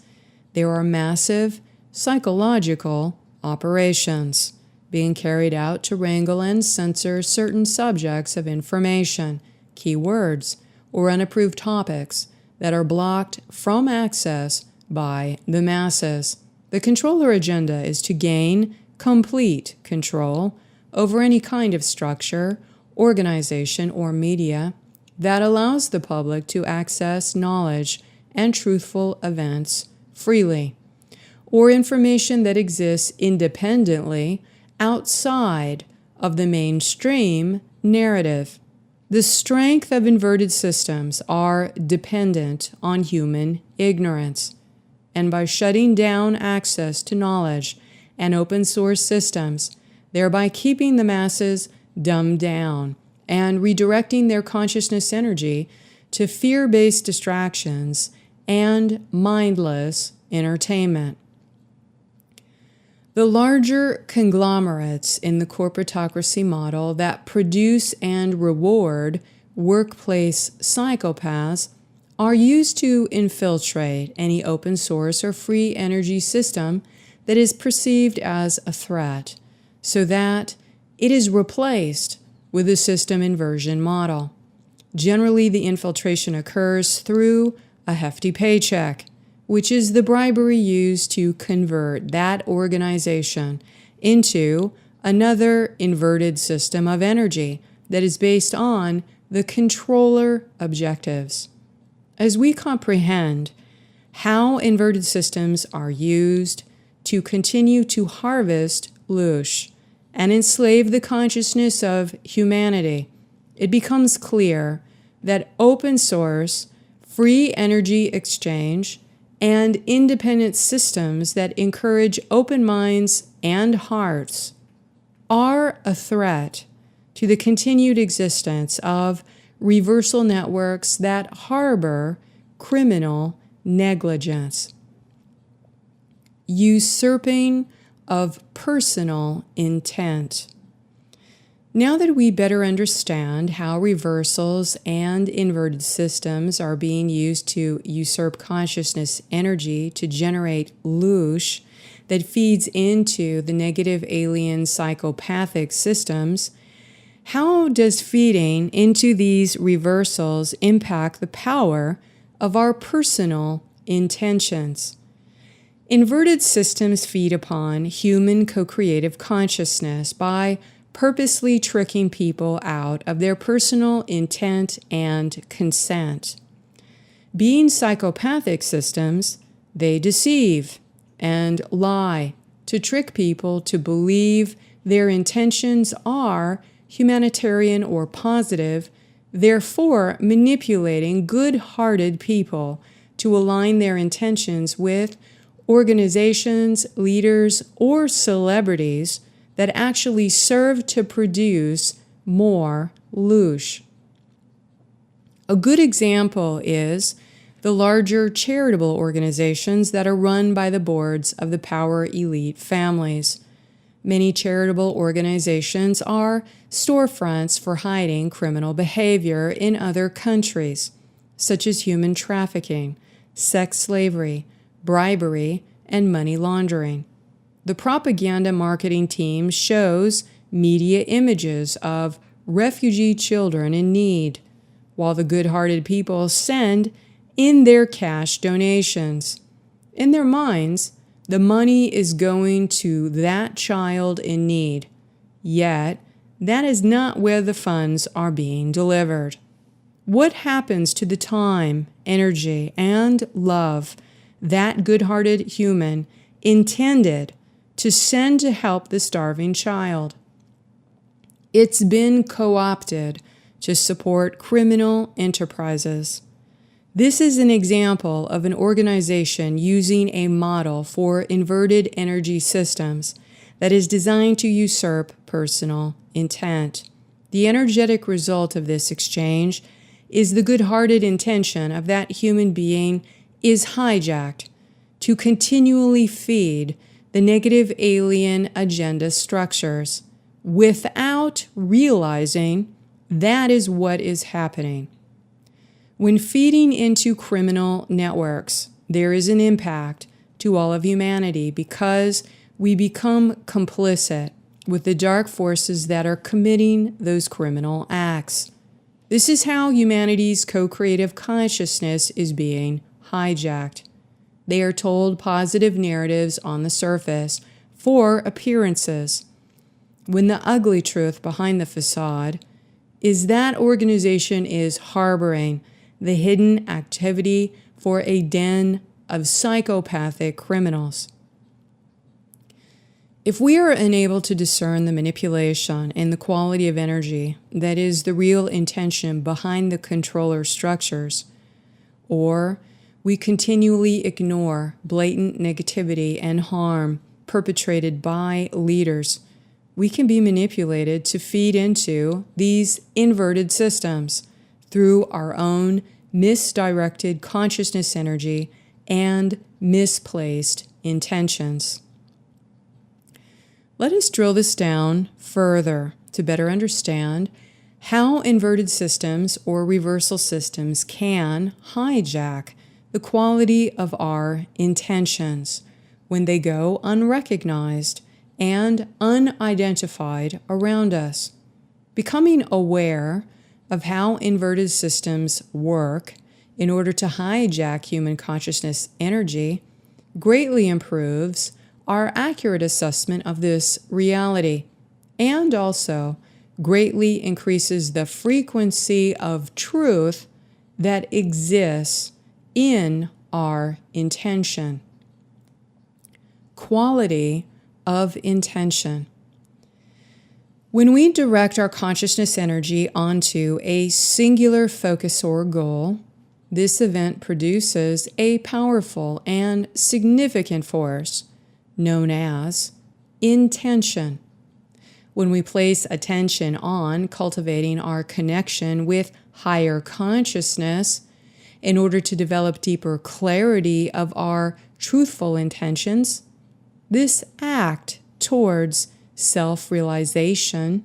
there are massive psychological operations being carried out to wrangle and censor certain subjects of information, keywords, or unapproved topics that are blocked from access by the masses. The controller agenda is to gain complete control over any kind of structure, organization, or media that allows the public to access knowledge and truthful events freely, or information that exists independently outside of the mainstream narrative. The strength of inverted systems are dependent on human ignorance, and by shutting down access to knowledge and open source systems, thereby keeping the masses dumbed down and redirecting their consciousness energy to fear-based distractions and mindless entertainment. The larger conglomerates in the corporatocracy model that produce and reward workplace psychopaths are used to infiltrate any open source or free energy system that is perceived as a threat, so that it is replaced with a system inversion model. Generally, the infiltration occurs through a hefty paycheck, which is the bribery used to convert that organization into another inverted system of energy that is based on the controller objectives. As we comprehend how inverted systems are used to continue to harvest Louche and enslave the consciousness of humanity, it becomes clear that open source, free energy exchange, and independent systems that encourage open minds and hearts are a threat to the continued existence of reversal networks that harbor criminal negligence. Usurping of personal intent. Now that we better understand how reversals and inverted systems are being used to usurp consciousness energy to generate Louche that feeds into the negative alien psychopathic systems, how does feeding into these reversals impact the power of our personal intentions? Inverted systems feed upon human co-creative consciousness by purposely tricking people out of their personal intent and consent. Being psychopathic systems, they deceive, and lie to trick people to believe their intentions are humanitarian or positive, therefore manipulating good-hearted people to align their intentions with organizations, leaders, or celebrities that actually serve to produce more louche. A good example is the larger charitable organizations that are run by the boards of the power elite families. Many charitable organizations are storefronts for hiding criminal behavior in other countries, such as human trafficking, sex slavery, bribery, and money laundering. The propaganda marketing team shows media images of refugee children in need, while the good-hearted people send in their cash donations. In their minds, the money is going to that child in need, yet that is not where the funds are being delivered. What happens to the time, energy, and love that good-hearted human intended to send to help the starving child? It's been co-opted to support criminal enterprises. This is an example of an organization using a model for inverted energy systems that is designed to usurp personal intent. The energetic result of this exchange is the good-hearted intention of that human being is hijacked to continually feed the negative alien agenda structures without realizing that is what is happening. When feeding into criminal networks, there is an impact to all of humanity because we become complicit with the dark forces that are committing those criminal acts. This is how humanity's co-creative consciousness is being hijacked. They are told positive narratives on the surface for appearances, when the ugly truth behind the facade is that organization is harboring the hidden activity for a den of psychopathic criminals. If we are unable to discern the manipulation and the quality of energy that is the real intention behind the controller structures, or we continually ignore blatant negativity and harm perpetrated by leaders, we can be manipulated to feed into these inverted systems through our own misdirected consciousness energy and misplaced intentions. Let us drill this down further to better understand how inverted systems or reversal systems can hijack the quality of our intentions when they go unrecognized and unidentified around us. Becoming aware of how inverted systems work in order to hijack human consciousness energy greatly improves our accurate assessment of this reality, and also greatly increases the frequency of truth that exists in our intention. Quality of intention. When we direct our consciousness energy onto a singular focus or goal, this event produces a powerful and significant force known as intention. When we place attention on cultivating our connection with higher consciousness in order to develop deeper clarity of our truthful intentions, this act towards self-realization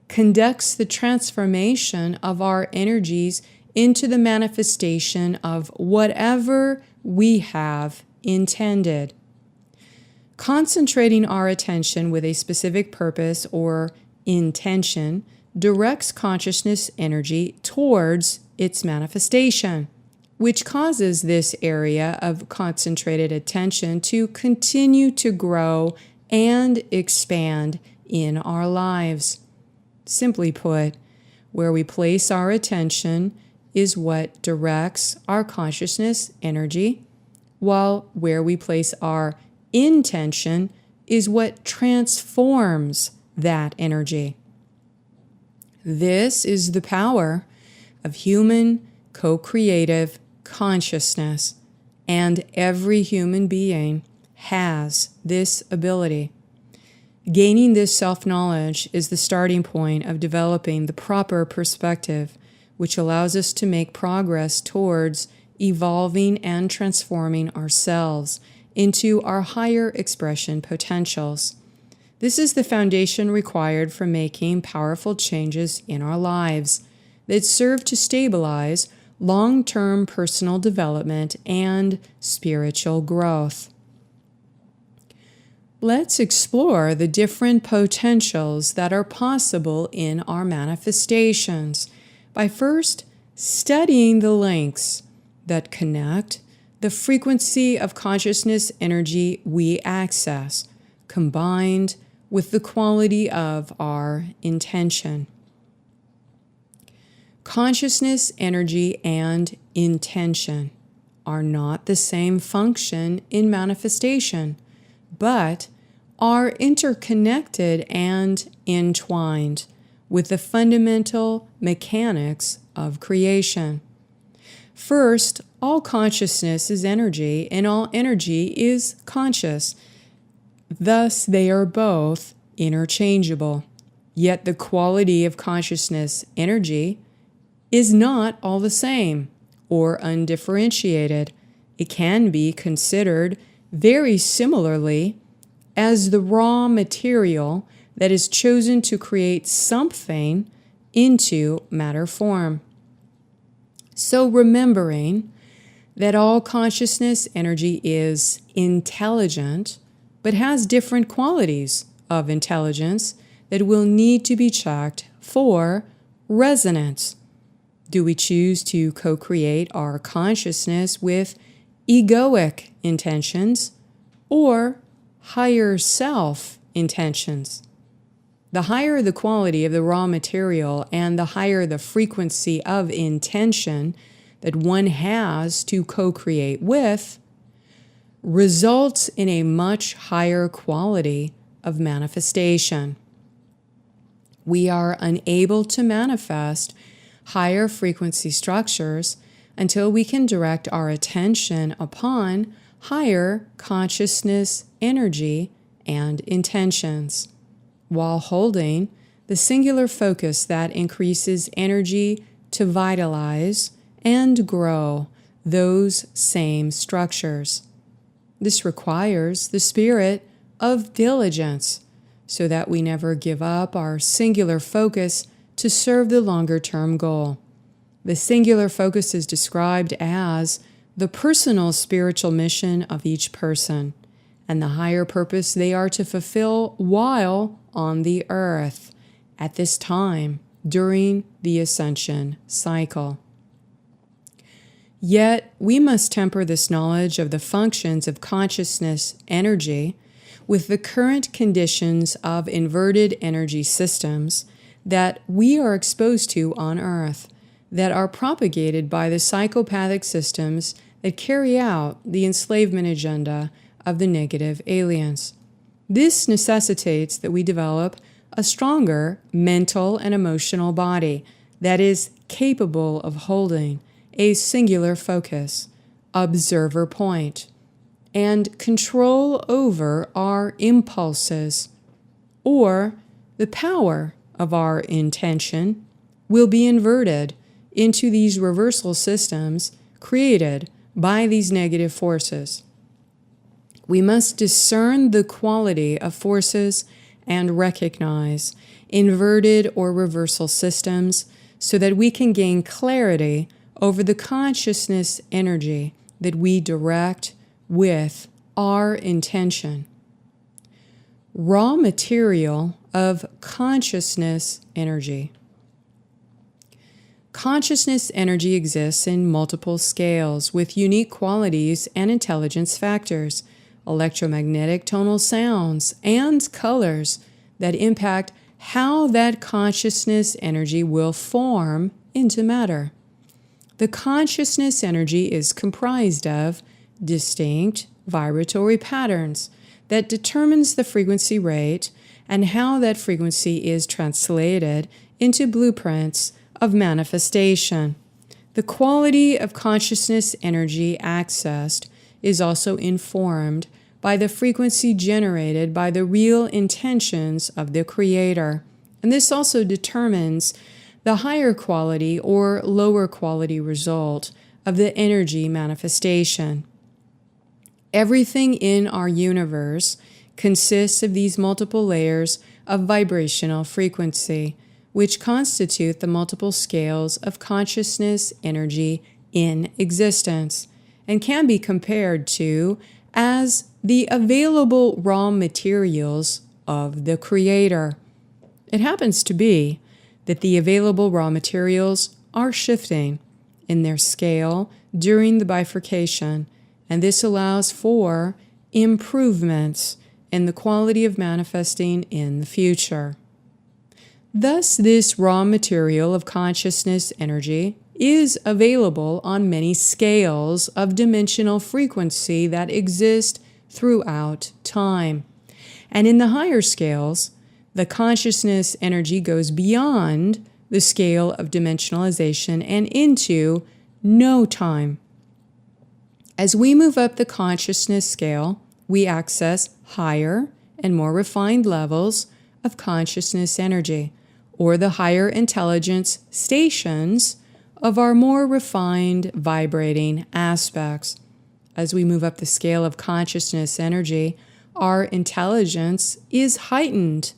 conducts the transformation of our energies into the manifestation of whatever we have intended. Concentrating our attention with a specific purpose or intention directs consciousness energy towards its manifestation, which causes this area of concentrated attention to continue to grow and expand in our lives. Simply put, where we place our attention is what directs our consciousness energy, while where we place our Intention is what transforms that energy. This is the power of human co-creative consciousness, and every human being has this ability. Gaining this self-knowledge is the starting point of developing the proper perspective, which allows us to make progress towards evolving and transforming ourselves into our higher expression potentials. This is the foundation required for making powerful changes in our lives that serve to stabilize long-term personal development and spiritual growth. Let's explore the different potentials that are possible in our manifestations by first studying the links that connect the frequency of consciousness energy we access, combined with the quality of our intention. Consciousness energy and intention are not the same function in manifestation, but are interconnected and entwined with the fundamental mechanics of creation. First, all consciousness is energy, and all energy is conscious. Thus, they are both interchangeable. Yet the quality of consciousness energy is not all the same or undifferentiated. It can be considered very similarly as the raw material that is chosen to create something into matter form. So remembering that all consciousness energy is intelligent, but has different qualities of intelligence that will need to be checked for resonance. Do we choose to co-create our consciousness with egoic intentions or higher self intentions? The higher the quality of the raw material and the higher the frequency of intention that one has to co-create with, results in a much higher quality of manifestation. We are unable to manifest higher frequency structures until we can direct our attention upon higher consciousness energy and intentions, while holding the singular focus that increases energy to vitalize and grow those same structures. This requires the spirit of diligence so that we never give up our singular focus to serve the longer-term goal. The singular focus is described as the personal spiritual mission of each person and the higher purpose they are to fulfill while on the earth at this time during the ascension cycle. Yet, we must temper this knowledge of the functions of consciousness energy with the current conditions of inverted energy systems that we are exposed to on Earth, that are propagated by the psychopathic systems that carry out the enslavement agenda of the negative aliens. This necessitates that we develop a stronger mental and emotional body that is capable of holding a singular focus, observer point, and control over our impulses, or the power of our intention will be inverted into these reversal systems created by these negative forces. We must discern the quality of forces and recognize inverted or reversal systems so that we can gain clarity over the consciousness energy that we direct with our intention. Raw material of consciousness energy. Consciousness energy exists in multiple scales with unique qualities and intelligence factors, electromagnetic tonal sounds, and colors that impact how that consciousness energy will form into matter. The consciousness energy is comprised of distinct vibratory patterns that determines the frequency rate and how that frequency is translated into blueprints of manifestation. The quality of consciousness energy accessed is also informed by the frequency generated by the real intentions of the creator. And this also determines the higher quality or lower quality result of the energy manifestation. Everything in our universe consists of these multiple layers of vibrational frequency, which constitute the multiple scales of consciousness energy in existence, and can be compared to as the available raw materials of the Creator. It happens to be that the available raw materials are shifting in their scale during the bifurcation, and this allows for improvements in the quality of manifesting in the future. Thus, this raw material of consciousness energy is available on many scales of dimensional frequency that exist throughout time. And in the higher scales, the consciousness energy goes beyond the scale of dimensionalization and into no time. As we move up the consciousness scale, we access higher and more refined levels of consciousness energy, or the higher intelligence stations of our more refined vibrating aspects. As we move up the scale of consciousness energy, our intelligence is heightened,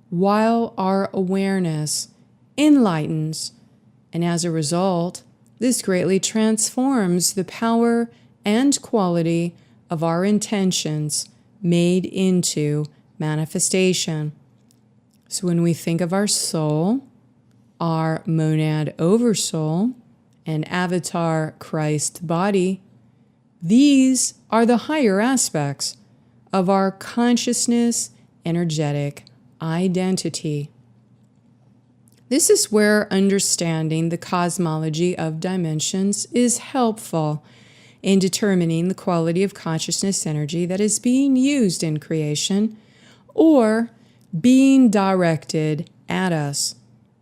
while our awareness enlightens, and as a result, this greatly transforms the power and quality of our intentions made into manifestation. So when we think of our soul, our monad oversoul, and avatar Christ body, these are the higher aspects of our consciousness energetic identity. This is where understanding the cosmology of dimensions is helpful in determining the quality of consciousness energy that is being used in creation or being directed at us.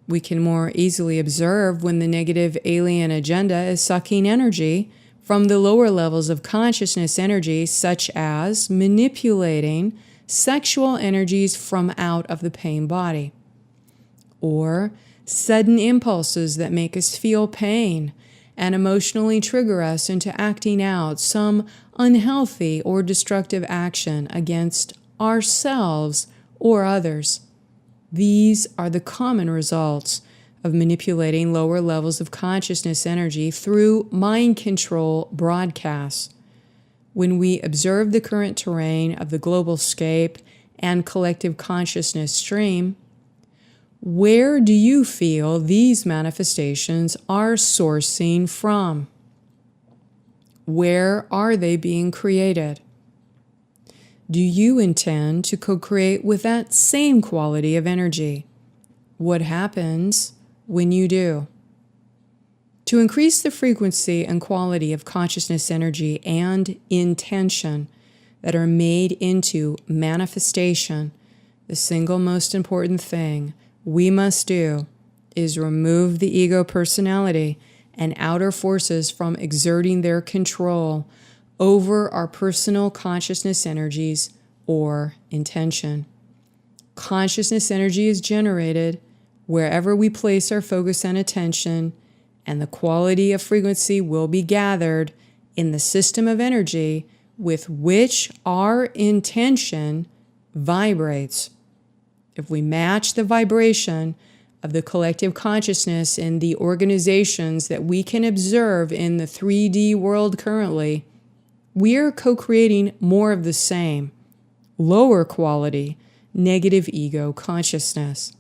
We can more easily observe when the negative alien agenda is sucking energy from the lower levels of consciousness energy, such as manipulating sexual energies from out of the pain body, or sudden impulses that make us feel pain and emotionally trigger us into acting out some unhealthy or destructive action against ourselves or others. These are the common results of manipulating lower levels of consciousness energy through mind control broadcasts. When we observe the current terrain of the global scape and collective consciousness stream, where do you feel these manifestations are sourcing from? Where are they being created? Do you intend to co-create with that same quality of energy? What happens when you do? To increase the frequency and quality of consciousness energy and intention that are made into manifestation, the single most important thing we must do is remove the ego personality and outer forces from exerting their control over our personal consciousness energies or intention. Consciousness energy is generated wherever we place our focus and attention, and the quality of frequency will be gathered in the system of energy with which our intention vibrates. If we match the vibration of the collective consciousness in the organizations that we can observe in the 3D world currently, we are co-creating more of the same, lower quality, negative ego consciousness.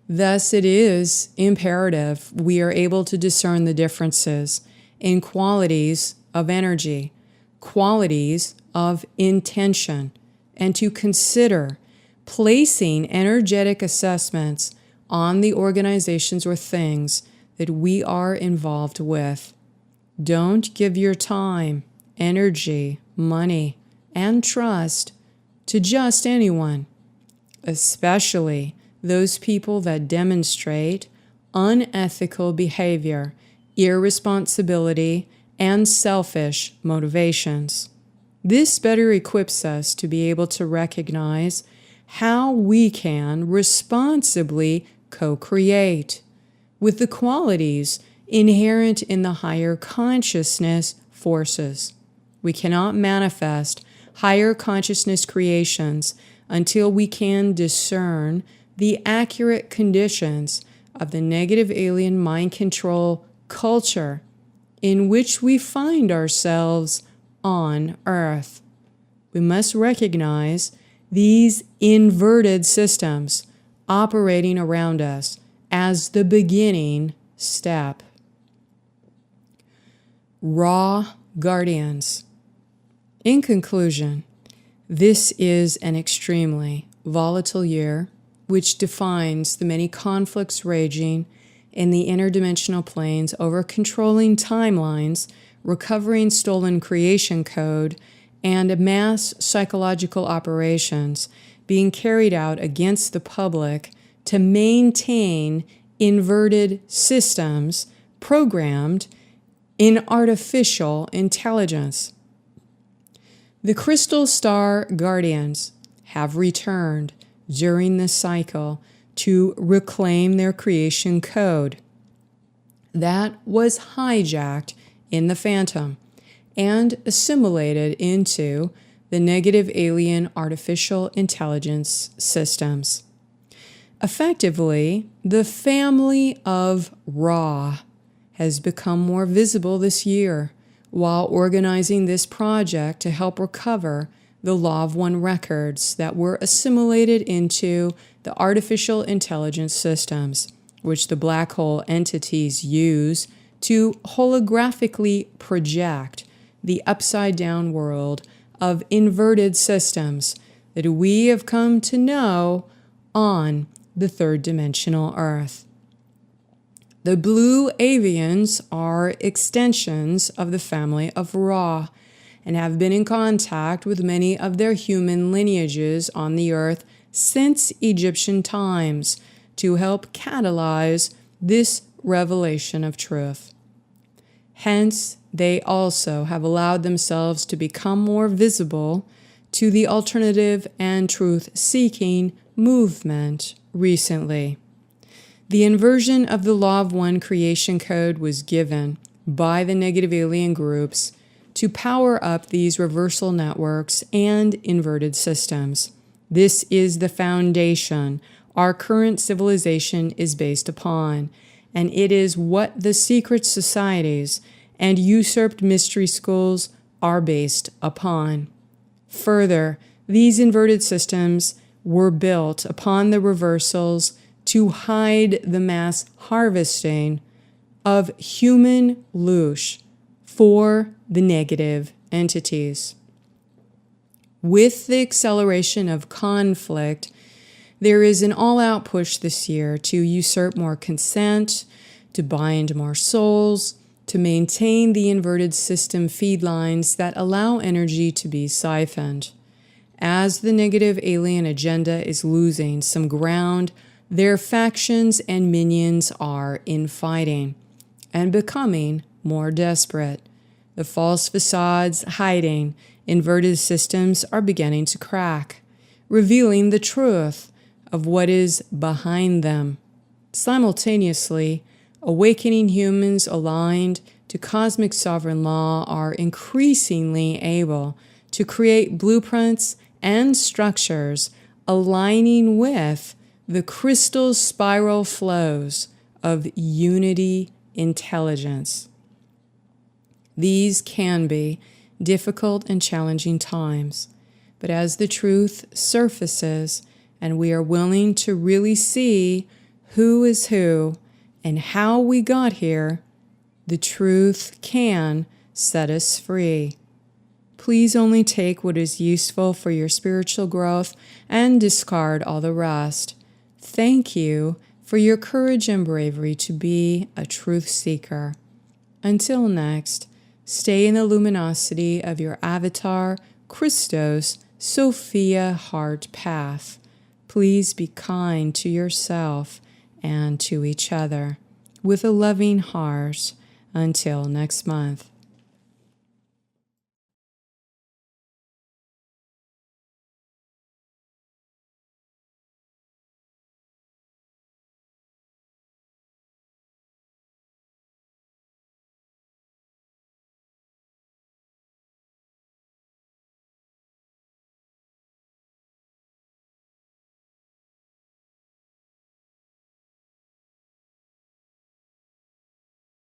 Thus, it is imperative we are able to discern the differences in qualities of energy, qualities of intention, and to consider placing energetic assessments on the organizations or things that we are involved with. Don't give your time, energy, money, and trust to just anyone, especially those people that demonstrate unethical behavior, irresponsibility, and selfish motivations. This better equips us to be able to recognize how we can responsibly co-create with the qualities inherent in the higher consciousness forces. We cannot manifest higher consciousness creations until we can discern the accurate conditions of the negative alien mind control culture in which we find ourselves on Earth. We must recognize these inverted systems operating around us as the beginning step. Raw guardians. In conclusion, this is an extremely volatile year which defines the many conflicts raging in the interdimensional planes over controlling timelines, recovering stolen creation code, and mass psychological operations being carried out against the public to maintain inverted systems programmed in artificial intelligence. The Crystal Star Guardians have returned during this cycle to reclaim their creation code that was hijacked in the Phantom and assimilated into the negative alien artificial intelligence systems. Effectively, the family of Ra has become more visible this year while organizing this project to help recover the Law of One records that were assimilated into the artificial intelligence systems, which the black hole entities use to holographically project the upside-down world of inverted systems that we have come to know on the third-dimensional Earth. The blue avians are extensions of the family of Ra and have been in contact with many of their human lineages on the Earth since Egyptian times to help catalyze this revelation of truth. Hence, they also have allowed themselves to become more visible to the alternative and truth-seeking movement recently. The inversion of the Law of One creation code was given by the negative alien groups to power up these reversal networks and inverted systems. This is the foundation our current civilization is based upon, and it is what the secret societies and usurped mystery schools are based upon. Further, these inverted systems were built upon the reversals to hide the mass harvesting of human Louche for the negative entities. With the acceleration of conflict, there is an all-out push this year to usurp more consent, to bind more souls, to maintain the inverted system feed lines that allow energy to be siphoned. As the negative alien agenda is losing some ground, their factions and minions are infighting and becoming more desperate. The false facades hiding inverted systems are beginning to crack, revealing the truth of what is behind them. Simultaneously, awakening humans aligned to cosmic sovereign law are increasingly able to create blueprints and structures aligning with the crystal spiral flows of unity intelligence. These can be difficult and challenging times, but as the truth surfaces and we are willing to really see who is who and how we got here, the truth can set us free. Please only take what is useful for your spiritual growth and discard all the rest. Thank you for your courage and bravery to be a truth seeker. Until next, stay in the luminosity of your avatar Christos Sophia heart path. Please be kind to yourself and to each other with a loving heart. Until next month.